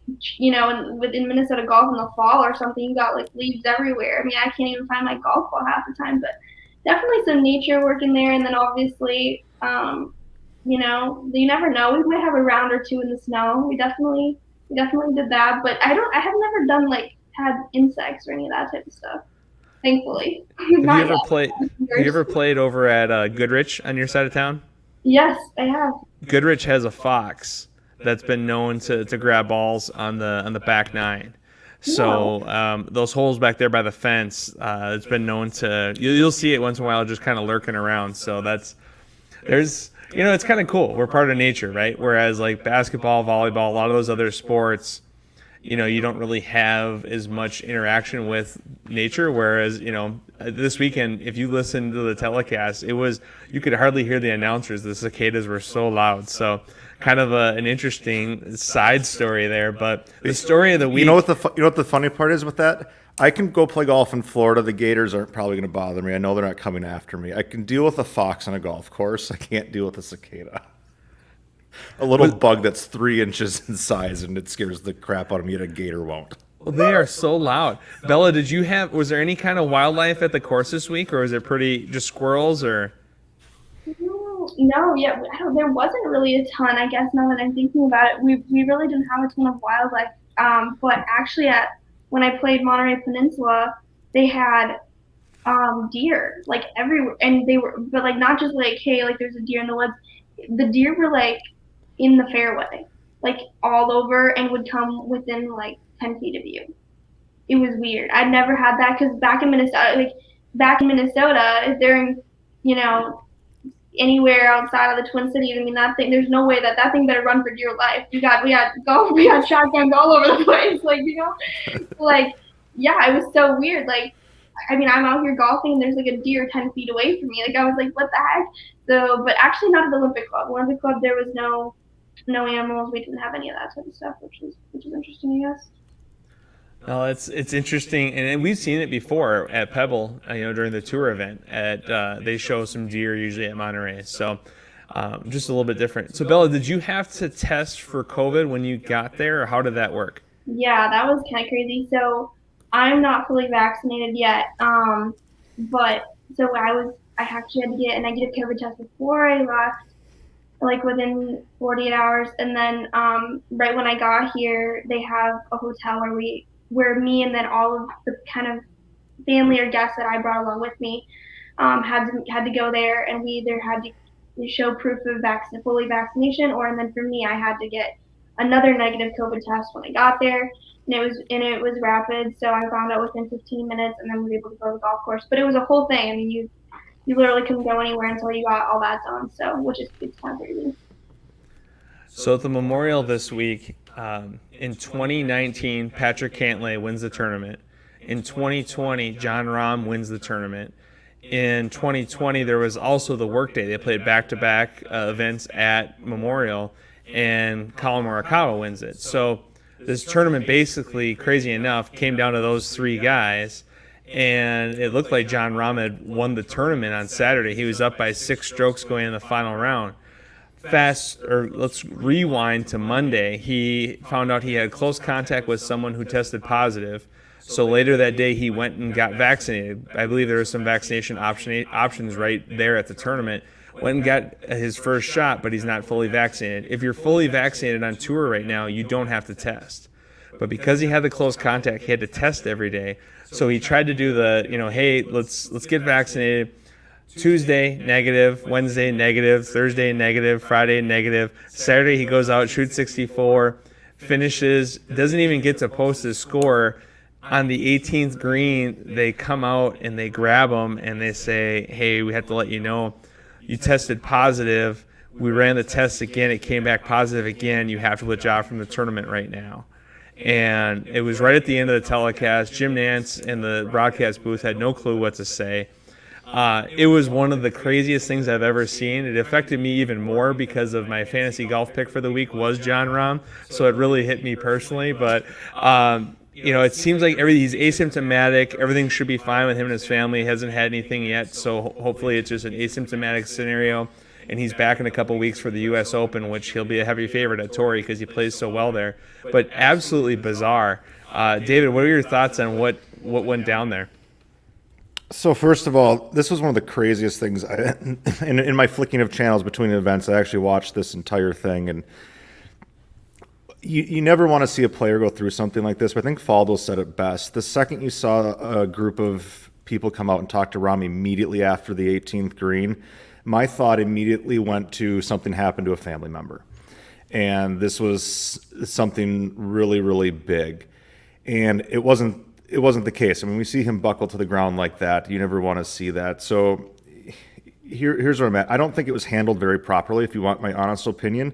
within Minnesota golf in the fall or something, you got like leaves everywhere. I mean, I can't even find my golf ball half the time, but definitely some nature work in there. And then obviously, you never know. We might have a round or two in the snow. We definitely did that, but I have never done had insects or any of that type of stuff. Thankfully, Have you not ever played? Have you yet. ever played over at Goodrich on your side of town? Yes, I have. Goodrich has a fox that's been known to grab balls on the back nine. No. So those holes back there by the fence, it's been known to. You'll see it once in a while, just kind of lurking around. So it's kind of cool. We're part of nature, right? Whereas like basketball, volleyball, a lot of those other sports, you don't really have as much interaction with nature. Whereas, this weekend, if you listen to the telecast, you could hardly hear the announcers. The cicadas were so loud. So kind of an interesting side story there. But the story of the week. You know what the funny part is with that? I can go play golf in Florida. The gators aren't probably going to bother me. I know they're not coming after me. I can deal with a fox on a golf course. I can't deal with a cicada. A little bug that's 3 inches in size, and it scares the crap out of me, yet a gator won't. Well, they are so loud. Bella, was there any kind of wildlife at the course this week, or was it pretty just squirrels or? No, yeah, there wasn't really a ton. I guess now that I'm thinking about it, we really didn't have a ton of wildlife. But actually, when I played Monterey Peninsula, they had deer everywhere, and they were, but not just hey, there's a deer in the woods. The deer were in the fairway, all over, and would come within 10 feet of you. It was weird. I'd never had that because back in Minnesota, during anywhere outside of the Twin Cities, I mean that thing. There's no way that thing better run for dear life. We got golf, we got shotguns all over the place. Yeah, it was so weird. I mean, I'm out here golfing, and there's a deer 10 feet away from me. I was like, what the heck? So, but actually, not at the Olympic Club. Olympic Club, there was no animals. We didn't have any of that type of stuff, which is interesting, I guess. No, it's interesting, and we've seen it before at Pebble. During the tour event, they show some deer usually at Monterey. So, just a little bit different. So, Bella, did you have to test for COVID when you got there, or how did that work? Yeah, that was kind of crazy. So, I'm not fully vaccinated yet. But so I actually had to get a negative COVID test before I left, within 48 hours, and then right when I got here, they have a hotel where me and then all of the kind of family or guests that I brought along with me had to go there, and we either had to show proof of fully vaccination, and then for me, I had to get another negative COVID test when I got there, and it was rapid, so I found out within 15 minutes, and then was able to go to the golf course. But it was a whole thing. I mean, you literally couldn't go anywhere until you got all that done. So, it's kind of crazy. So at the Memorial this week, in 2019, Patrick Cantlay wins the tournament. In 2020, Jon Rahm wins the tournament. In 2020, there was also the workday. They played back-to-back events at Memorial, and Colin Morikawa wins it. So this tournament basically, crazy enough, came down to those 3 guys, and it looked like Jon Rahm had won the tournament on Saturday. He was up by 6 strokes going in the final round. Let's rewind to Monday. He found out he had close contact with someone who tested positive. So later that day, he went and got vaccinated. I believe there were some vaccination options right there at the tournament. Went and got his first shot, but he's not fully vaccinated. If you're fully vaccinated on tour right now, you don't have to test. But because he had the close contact, he had to test every day. So he tried to do hey, let's get vaccinated. Tuesday, negative. Wednesday, negative. Thursday, negative. Friday, negative. Saturday, he goes out, shoots 64, finishes, doesn't even get to post his score. On the 18th green, they come out and they grab him and they say, hey, we have to let you know you tested positive. We ran the test again. It came back positive again. You have to withdraw from the tournament right now. And it was right at the end of the telecast. Jim Nance in the broadcast booth had no clue what to say. It was one of the craziest things I've ever seen. It affected me even more because of my fantasy golf pick for the week was Jon Rahm, so it really hit me personally. But it seems like he's asymptomatic. Everything should be fine with him and his family. He hasn't had anything yet, so hopefully it's just an asymptomatic scenario. And he's back in a couple weeks for the U.S. Open, which he'll be a heavy favorite at Torrey because he plays so well there. But absolutely bizarre. David, what are your thoughts on what went down there? So first of all, this was one of the craziest things. In my flicking of channels between events, I actually watched this entire thing, and you never want to see a player go through something like this, but I think Faldo said it best. The second you saw a group of people come out and talk to Rahm immediately after the 18th green, my thought immediately went to something happened to a family member. And this was something really, really big. And it wasn't the case. I mean, we see him buckle to the ground like that. You never want to see that. So here's where I'm at. I don't think it was handled very properly, if you want my honest opinion.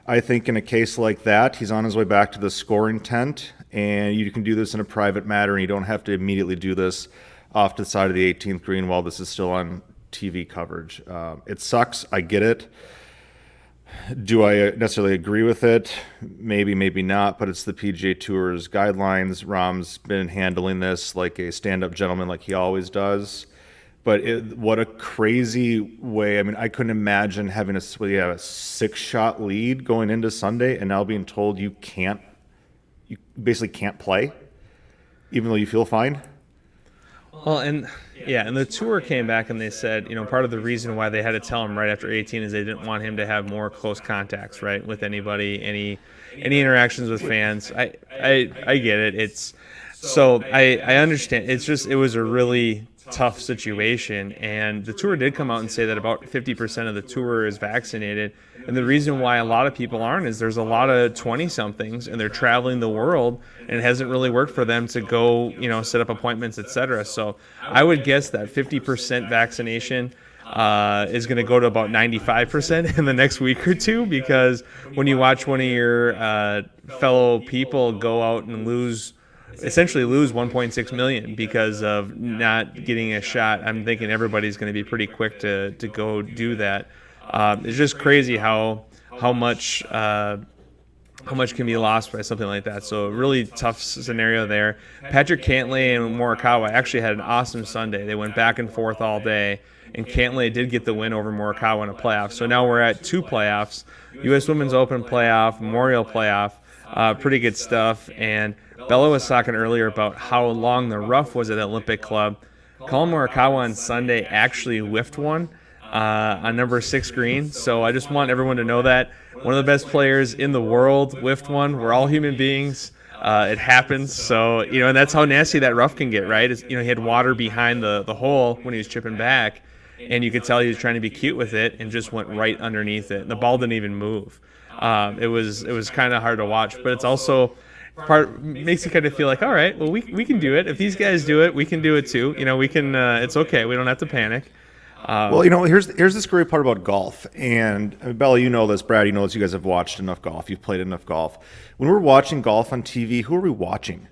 I think in a case like that, he's on his way back to the scoring tent, and you can do this in a private matter, and you don't have to immediately do this off to the side of the 18th green while this is still on TV coverage. It sucks. I get it. Do I necessarily agree with it? Maybe, maybe not, but it's the PGA Tour's guidelines. Rahm's been handling this like a stand-up gentleman like he always does. But what a crazy way. I mean, I couldn't imagine having a 6-shot lead going into Sunday and now being told you basically can't play, even though you feel fine. Well, and the tour came back and they said, part of the reason why they had to tell him right after 18 is they didn't want him to have more close contacts, right, with anybody, any interactions with fans. I get it. I understand. It was a really tough situation, and the tour did come out and say that about 50% of the tour is vaccinated. And the reason why a lot of people aren't is there's a lot of 20-somethings, and they're traveling the world, and it hasn't really worked for them to go, set up appointments, etc. So I would guess that 50% vaccination is going to go to about 95% in the next week or two, because when you watch one of your fellow people go out and essentially lose 1.6 million because of not getting a shot, I'm thinking everybody's going to be pretty quick to go do that. It's just crazy how much can be lost by something like that. So a really tough scenario there. Patrick Cantlay and Morikawa actually had an awesome Sunday. They went back and forth all day, and Cantlay did get the win over Morikawa in a playoff. So now we're at 2 playoffs: U.S. Women's Open playoff, Memorial playoff. Pretty good stuff. And Bella was talking earlier about how long the rough was at the Olympic Club. Colin Morikawa on Sunday actually whiffed one on number 6 green. So I just want everyone to know that one of the best players in the world whiffed one. We're all human beings. It happens. So, and that's how nasty that rough can get, right? He had water behind the hole when he was chipping back, and you could tell he was trying to be cute with it and just went right underneath it. The ball didn't even move. It was kind of hard to watch, but it's also makes you kind of feel like, all right, well, we can do it. If these guys do it, we can do it too. We can. It's okay. We don't have to panic. Well, here's this great part about golf. And Bella, you know this. Brad, you know this. You guys have watched enough golf. You've played enough golf. When we're watching golf on TV, who are we watching?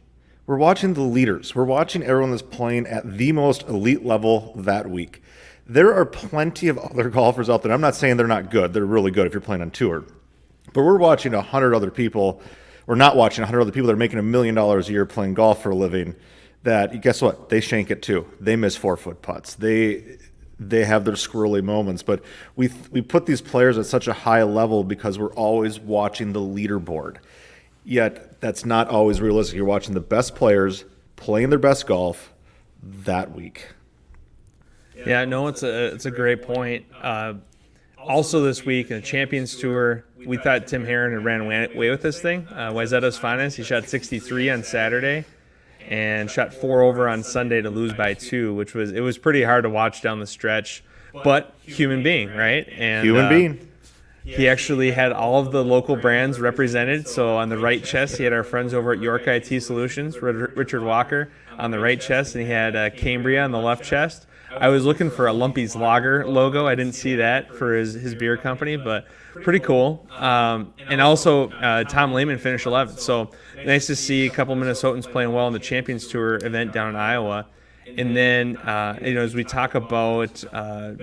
We're watching the leaders. We're watching everyone that's playing at the most elite level that week. There are plenty of other golfers out there. I'm not saying they're not good. They're really good if you're playing on tour. But we're watching 100 other people. We're not watching 100 other people that are making $1 million a year playing golf for a living. That, guess what? They shank it too. They miss 4-foot putts. They have their squirrely moments. But we put these players at such a high level because we're always watching the leaderboard. Yet that's not always realistic. You're watching the best players playing their best golf that week. Yeah, no, it's a great point. Also this week in the Champions Tour, we thought Tim Herron had ran away with this thing. Wayzata's finest, he shot 63 on Saturday and shot 4 over on Sunday to lose by 2, which was pretty hard to watch down the stretch. But human being, right? And human being. He actually had all of the local brands represented. So on the right chest, he had our friends over at York IT Solutions, Richard Walker, on the right chest, and he had Cambria on the left chest. I was looking for a Lumpy's Lager logo. I didn't see that for his beer company, but pretty cool. And also, Tom Lehman finished 11th. So nice to see a couple Minnesotans playing well in the Champions Tour event down in Iowa. And then, as we talk about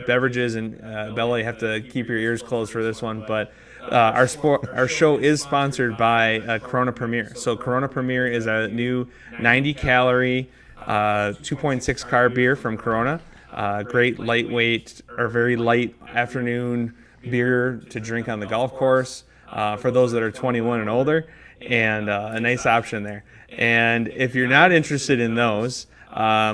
beverages, and Bella, you have to keep your ears closed for this one, but our show is sponsored by Corona Premier. So Corona Premier is a new 90-calorie, 2.6 carb beer from Corona. Great lightweight or very light afternoon beer to drink on the golf course for those that are 21 and older, and a nice option there. And if you're not interested in those,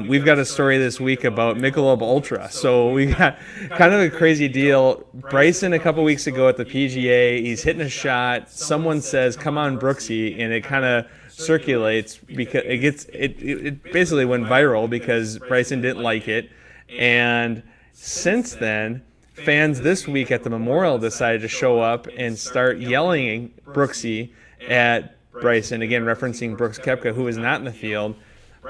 we've got a story this week about Michelob Ultra. So we got kind of a crazy deal. Bryson a couple weeks ago at the PGA, he's hitting a shot. Someone says, "Come on, Brooksy," and it kind of circulates because it basically went viral because Bryson didn't like it. And since then, fans this week at the Memorial decided to show up and start yelling Brooksy at Bryson, again referencing Brooks Koepka, who was not in the field.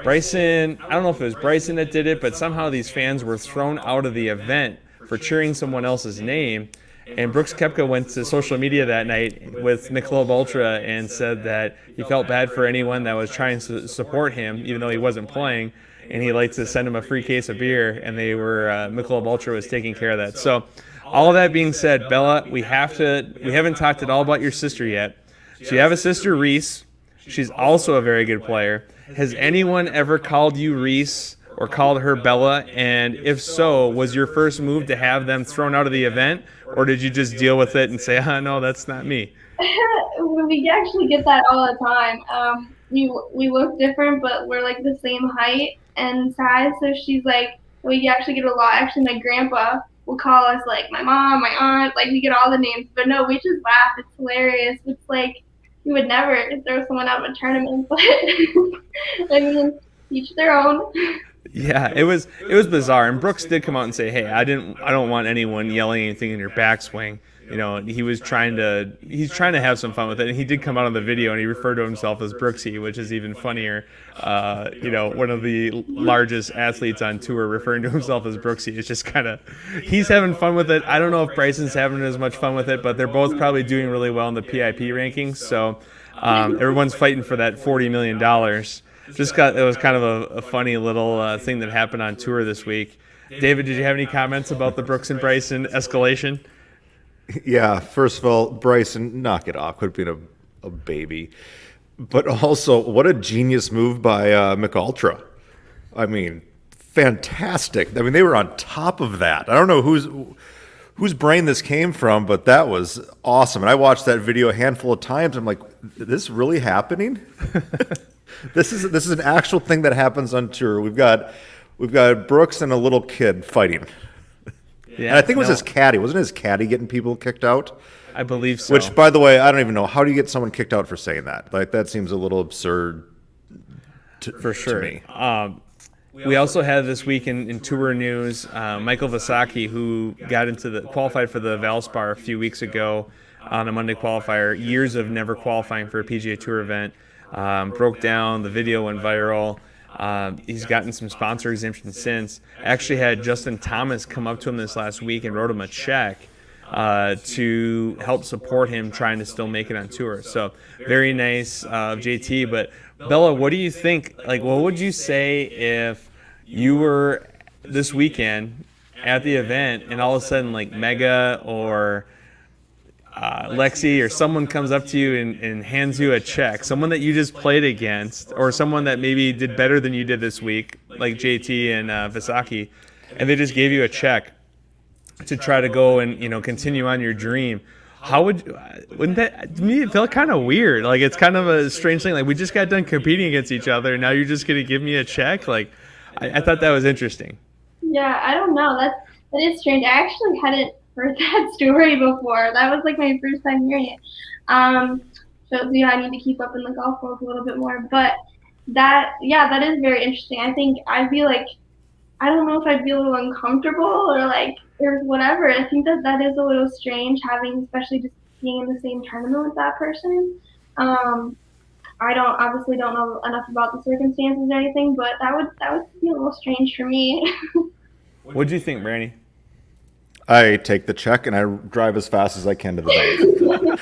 Bryson, I don't know if it was Bryson that did it, but somehow these fans were thrown out of the event for cheering someone else's name. And Brooks Koepka went to social media that night with Michelob Ultra and said that he felt bad for anyone that was trying to support him, even though he wasn't playing. And he liked to send him a free case of beer, and Michelob Ultra was taking care of that. So, all of that being said, Bella, we haven't talked at all about your sister yet. So you have a sister, Reese. She's also a very good player. Has anyone ever called you Reese or called her Bella? And if so, was your first move to have them thrown out of the event, or did you just deal with it and say, no, that's not me? We actually get that all the time. We look different, but we're like the same height and size. So she's like, we actually get a lot. Actually, my grandpa will call us like my mom, my aunt. Like we get all the names, but no, we just laugh. It's hilarious. It's like we would never throw someone out of a tournament, but I mean, each their own. Yeah, it was bizarre. And Brooks did come out and say, "Hey, I don't want anyone yelling anything in your backswing." You know, he's trying to have some fun with it. And he did come out on the video and he referred to himself as Brooksy, which is even funnier. One of the largest athletes on tour referring to himself as Brooksy is just kind of, he's having fun with it. I don't know if Bryson's having as much fun with it, but they're both probably doing really well in the PIP rankings. So everyone's fighting for that $40 million. It was kind of a funny little thing that happened on tour this week. David, did you have any comments about the Brooks and Bryson escalation? Yeah, first of all, Bryson, knock it off. Quit being a baby. But also, what a genius move by McUltra. I mean, fantastic. I mean, they were on top of that. I don't know whose brain this came from, but that was awesome. And I watched that video a handful of times. I'm like, this really happening? This is an actual thing that happens on tour. We've got Brooks and a little kid fighting. Yeah, and I think it was his caddy. Wasn't his caddy getting people kicked out? I believe so. Which, by the way, I don't even know. How do you get someone kicked out for saying that? Like, that seems a little absurd for sure. To me. We also had this week in tour news, Michael Visacki, who qualified for the Valspar a few weeks ago on a Monday qualifier. Years of never qualifying for a PGA Tour event. Broke down. The video went viral. He's gotten some sponsor exemptions since. Actually had Justin Thomas come up to him this last week and wrote him a check to help support him trying to still make it on tour. So very nice of JT. But Bella, what do you think? Like, what would you say if you were this weekend at the event and all of a sudden like Mega or Lexi or someone comes up to you and hands you a check, someone that you just played against or someone that maybe did better than you did this week, like JT and Visacki, and they just gave you a check to try to go and continue on your dream? Wouldn't that, to me, it felt kind of weird. Like, it's kind of a strange thing. Like, we just got done competing against each other and now you're just going to give me a check? Like, I thought that was interesting. Yeah, I don't know. That is strange. I actually hadn't heard that story before. That was like my first time hearing it. Shows you I need to keep up in the golf world a little bit more. But that is very interesting. I think I'd be like, I don't know if I'd be a little uncomfortable or whatever. I think that is a little strange especially just being in the same tournament with that person. I obviously don't know enough about the circumstances or anything, but that would be a little strange for me. What'd you think, Brandy? I take the check and I drive as fast as I can to the bank.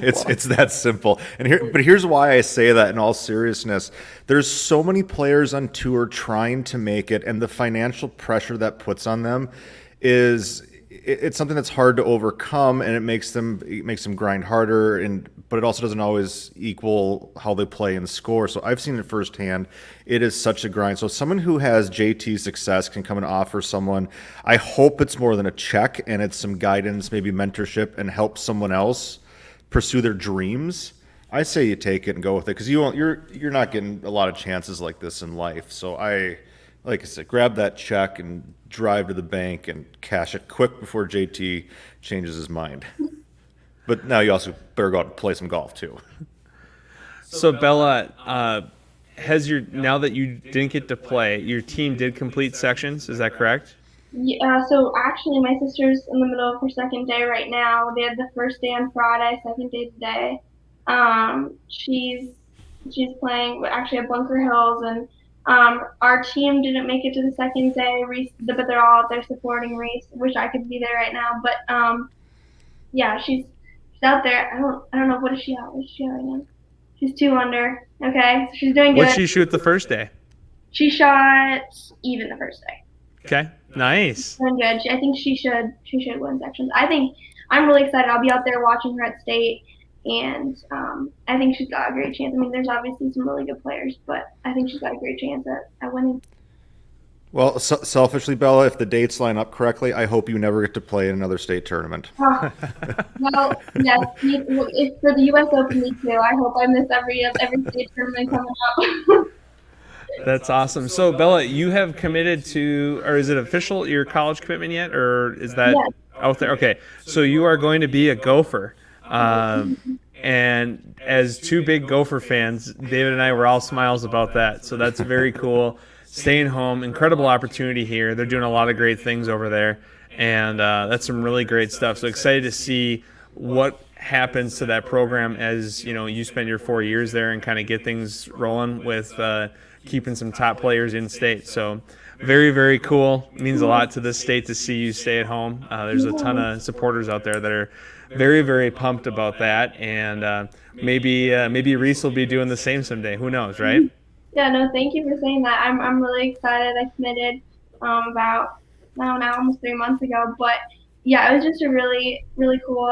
It's that simple. But here's why I say that in all seriousness. There's so many players on tour trying to make it, and the financial pressure that puts on them it's something that's hard to overcome, and it makes them grind harder, but it also doesn't always equal how they play and score. So I've seen it firsthand. It is such a grind. So someone who has JT success can come and offer someone, I hope it's more than a check and it's some guidance, maybe mentorship, and help someone else pursue their dreams. I say you take it and go with it, because you're not getting a lot of chances like this in life. So like I said, grab that check and drive to the bank and cash it quick before JT changes his mind. But now you also better go out and play some golf too. So Bella, now that you didn't get to play, your team did complete sections. Is that correct? Yeah, so actually my sister's in the middle of her second day right now. They had the first day on Friday, second day today. She's playing actually at Bunker Hills, and our team didn't make it to the second day, but they're all out there supporting Reese. Wish I could be there right now, but yeah, she's out there. I don't know, what is she at? What is she at right now? She's 2 under. Okay, so she's doing good. What'd she shoot the first day? She shot even the first day. Okay, nice. Doing good. I think she should win sections. I'm really excited. I'll be out there watching her at state, and I think she's got a great chance. I mean, there's obviously some really good players, but I think she's got a great chance at winning. Well, selfishly, Bella, if the dates line up correctly, I hope you never get to play in another state tournament. Well, yes, if for the U.S. Open, me too. I hope I miss every state tournament coming up. That's awesome. So Bella, you have committed to, or is it official, your college commitment yet, or is that out there? Okay, so you are going to be a Gopher. And as 2 big Gopher fans, David and I were all smiles about that. So that's very cool. Staying home, incredible opportunity here. They're doing a lot of great things over there, and that's some really great stuff. So excited to see what happens to that program as you spend your 4 years there and kind of get things rolling with keeping some top players in state. So very, very cool. It means a lot to this state to see you stay at home. There's a ton of supporters out there that are very, very pumped about that, and maybe Reese will be doing the same someday. Who knows, right? Yeah, no, thank you for saying that. I'm really excited. I committed about now almost 3 months ago, but yeah, it was just a really, really cool.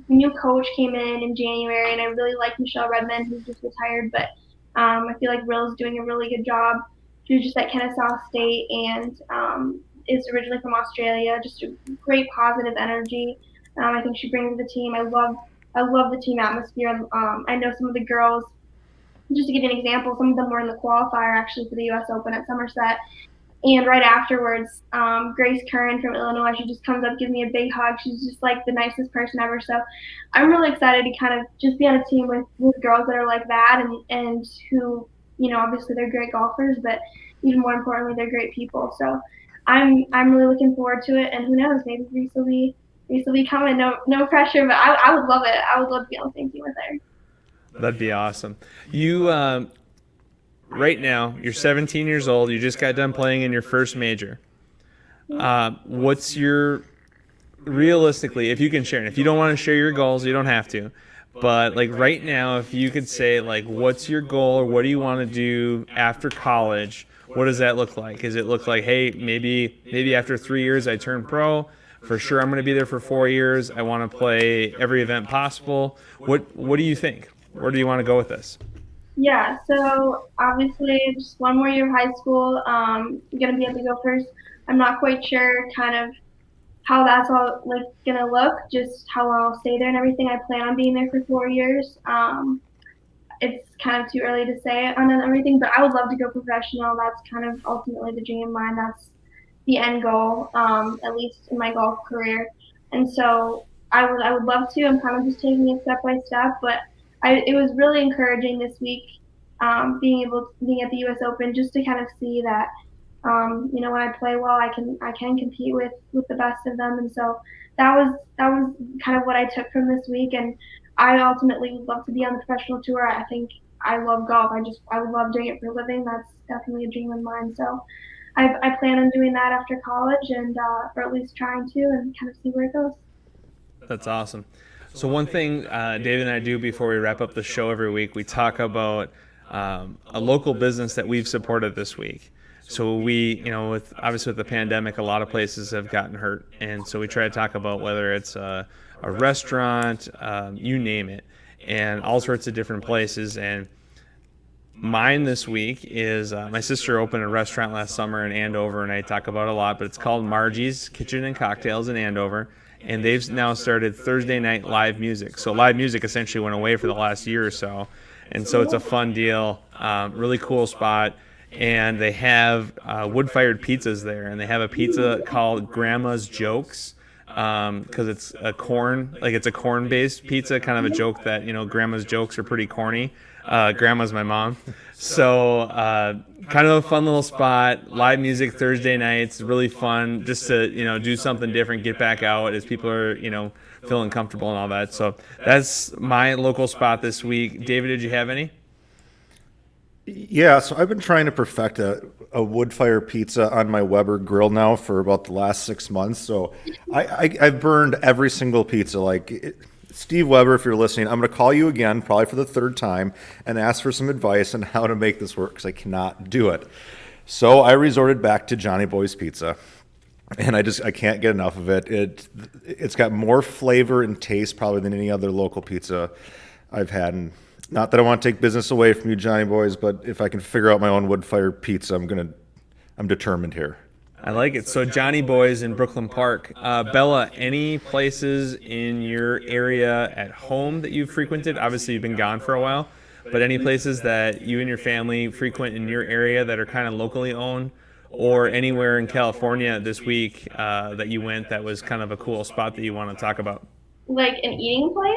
New coach came in January, and I really like Michelle Redmond, who's just retired, but I feel like Rill's doing a really good job. She was just at Kennesaw State and is originally from Australia. Just a great positive energy. I think she brings to the team. I love the team atmosphere. I know some of the girls. Just to give you an example, some of them were in the qualifier actually for the U.S. Open at Somerset. And right afterwards, Grace Curran from Illinois, she just comes up, gives me a big hug. She's just like the nicest person ever. So I'm really excited to kind of just be on a team with girls that are like that and who, obviously they're great golfers, but even more importantly, they're great people. So I'm really looking forward to it. And who knows, maybe Reese will be coming. No pressure, but I would love it. I would love to be on the same team with her. That'd be awesome. You, right now, you're 17 years old. You just got done playing in your first major. What's your, realistically, if you can share, and if you don't want to share your goals, you don't have to. But like right now, if you could say like, what's your goal or what do you want to do after college? What does that look like? Does it look like, hey, maybe after 3 years I turn pro? For sure, I'm going to be there for 4 years. I want to play every event possible. What do you think? Where do you want to go with this? Yeah, so obviously just 1 more year of high school. I'm going to be able to go first. I'm not quite sure kind of how that's all like going to look, just how long I'll stay there and everything. I plan on being there for 4 years. It's kind of too early to say on everything, but I would love to go professional. That's kind of ultimately the dream of mine. That's the end goal, at least in my golf career. And so I would love to. I'm kind of just taking it step by step, but it was really encouraging this week, being at the U.S. Open, just to kind of see that, when I play well, I can compete with the best of them, and so that was kind of what I took from this week, and I ultimately would love to be on the professional tour. I think I love golf. I would love doing it for a living. That's definitely a dream of mine. So I plan on doing that after college, and or at least trying to, and kind of see where it goes. That's awesome. So one thing David and I do before we wrap up the show every week, we talk about a local business that we've supported this week. So we, obviously with the pandemic, a lot of places have gotten hurt. And so we try to talk about whether it's a restaurant, you name it, and all sorts of different places. And mine this week is my sister opened a restaurant last summer in Andover, and I talk about it a lot, but it's called Margie's Kitchen and Cocktails in Andover. And they've now started Thursday night live music. So live music essentially went away for the last year or so. And so it's a fun deal, really cool spot. and they have wood-fired pizzas there, and they have a pizza called Grandma's Jokes, because it's a corn-based pizza, kind of a joke that, grandma's jokes are pretty corny. Grandma's my mom. So kind of a fun little spot. Live music Thursday nights, really fun, just to, do something different, get back out as people are, feeling comfortable and all that. So that's my local spot this week. David, did you have any? Yeah, so I've been trying to perfect a wood fire pizza on my Weber grill now for about the last 6 months. So I've burned every single pizza. Steve Weber, if you're listening, I'm going to call you again, probably for the third time, and ask for some advice on how to make this work, because I cannot do it. So I resorted back to Johnny Boy's Pizza, and I can't get enough of it. It's got more flavor and taste probably than any other local pizza I've had. And not that I want to take business away from you, Johnny Boys, but if I can figure out my own wood-fired pizza, I'm determined here. I like it. So Johnny Boys in Brooklyn Park. Bella, any places in your area at home that you've frequented? Obviously, you've been gone for a while, but any places that you and your family frequent in your area that are kind of locally owned, or anywhere in California this week that you went that was kind of a cool spot that you want to talk about? Like an eating place?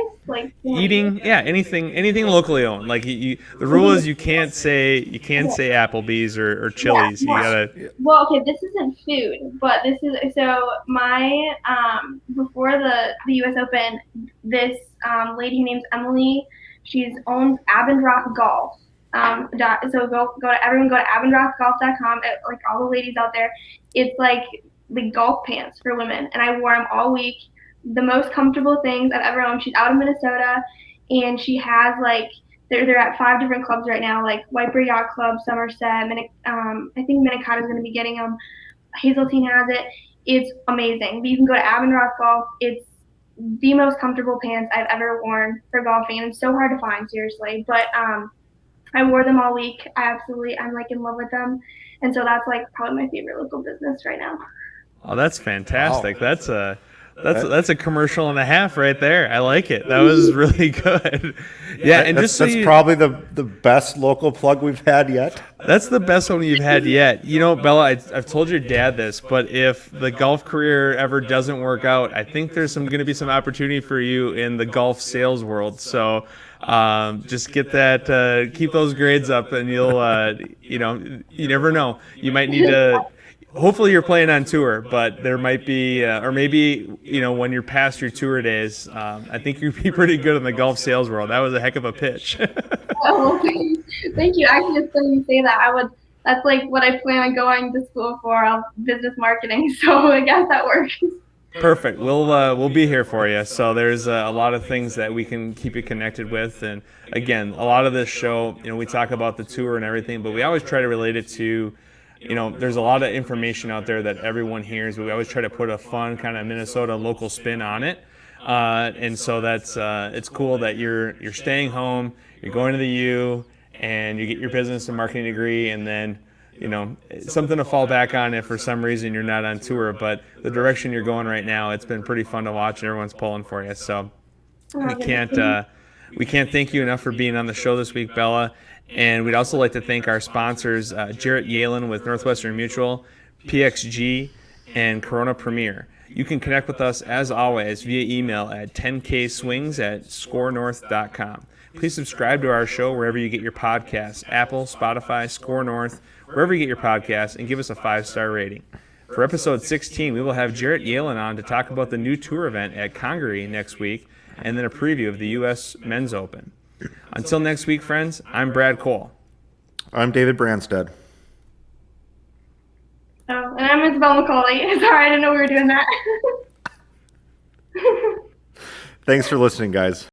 Eating, yeah, anything locally owned. The rule is you can't say Applebee's or Chili's. Yeah. You gotta. Well, okay, this isn't food, but this is so my before the U.S. Open, this lady named Emily, she's owns Abendroth Golf. So go to abendrothgolf.com. Like all the ladies out there, it's like the golf pants for women, and I wore them all week. The most comfortable things I've ever owned. She's out of Minnesota, and she has they're at 5 different clubs right now, like Wiper Yacht Club, Somerset, I think Minnetonka is going to be getting them. Hazeltine has it. It's amazing. But you can go to Abendroth Golf. It's the most comfortable pants I've ever worn for golfing, and it's so hard to find, seriously. But I wore them all week. I'm in love with them, and so that's probably my favorite local business right now. Oh, that's fantastic. Wow. That's a commercial and a half right there. I like it. That was really good. Yeah, and that's probably the best local plug we've had yet. That's the best one you've had yet. Bella, I've told your dad this, but if the golf career ever doesn't work out, I think there's going to be some opportunity for you in the golf sales world. So just get that, keep those grades up, and you'll, you never know. You might need to. Hopefully you're playing on tour, but there might be, or maybe, when you're past your tour days, I think you'd be pretty good in the golf sales world. That was a heck of a pitch. Oh, thank you. Actually, just when you say that, that's what I plan on going to school for, business marketing. So I guess that works. Perfect. We'll be here for you. So there's a lot of things that we can keep you connected with. And again, a lot of this show, we talk about the tour and everything, but we always try to relate it to, there's a lot of information out there that everyone hears, but we always try to put a fun kind of Minnesota local spin on it. And so that's it's cool that you're staying home, you're going to the U, and you get your business and marketing degree, and then something to fall back on if for some reason you're not on tour. But the direction you're going right now, it's been pretty fun to watch, and everyone's pulling for you. So we can't thank you enough for being on the show this week, Bella. And we'd also like to thank our sponsors, Jarrett Yalen with Northwestern Mutual, PXG, and Corona Premier. You can connect with us, as always, via email at 10kswings@scorenorth.com. Please subscribe to our show wherever you get your podcasts, Apple, Spotify, Score North, wherever you get your podcasts, and give us a 5-star rating. For episode 16, we will have Jarrett Yalen on to talk about the new tour event at Congaree next week, and then a preview of the U.S. Men's Open. Until next week, friends, I'm Brad Cole. I'm David Branstad. Oh, and I'm Isabella Mccauley. Sorry, I didn't know we were doing that. Thanks for listening, guys.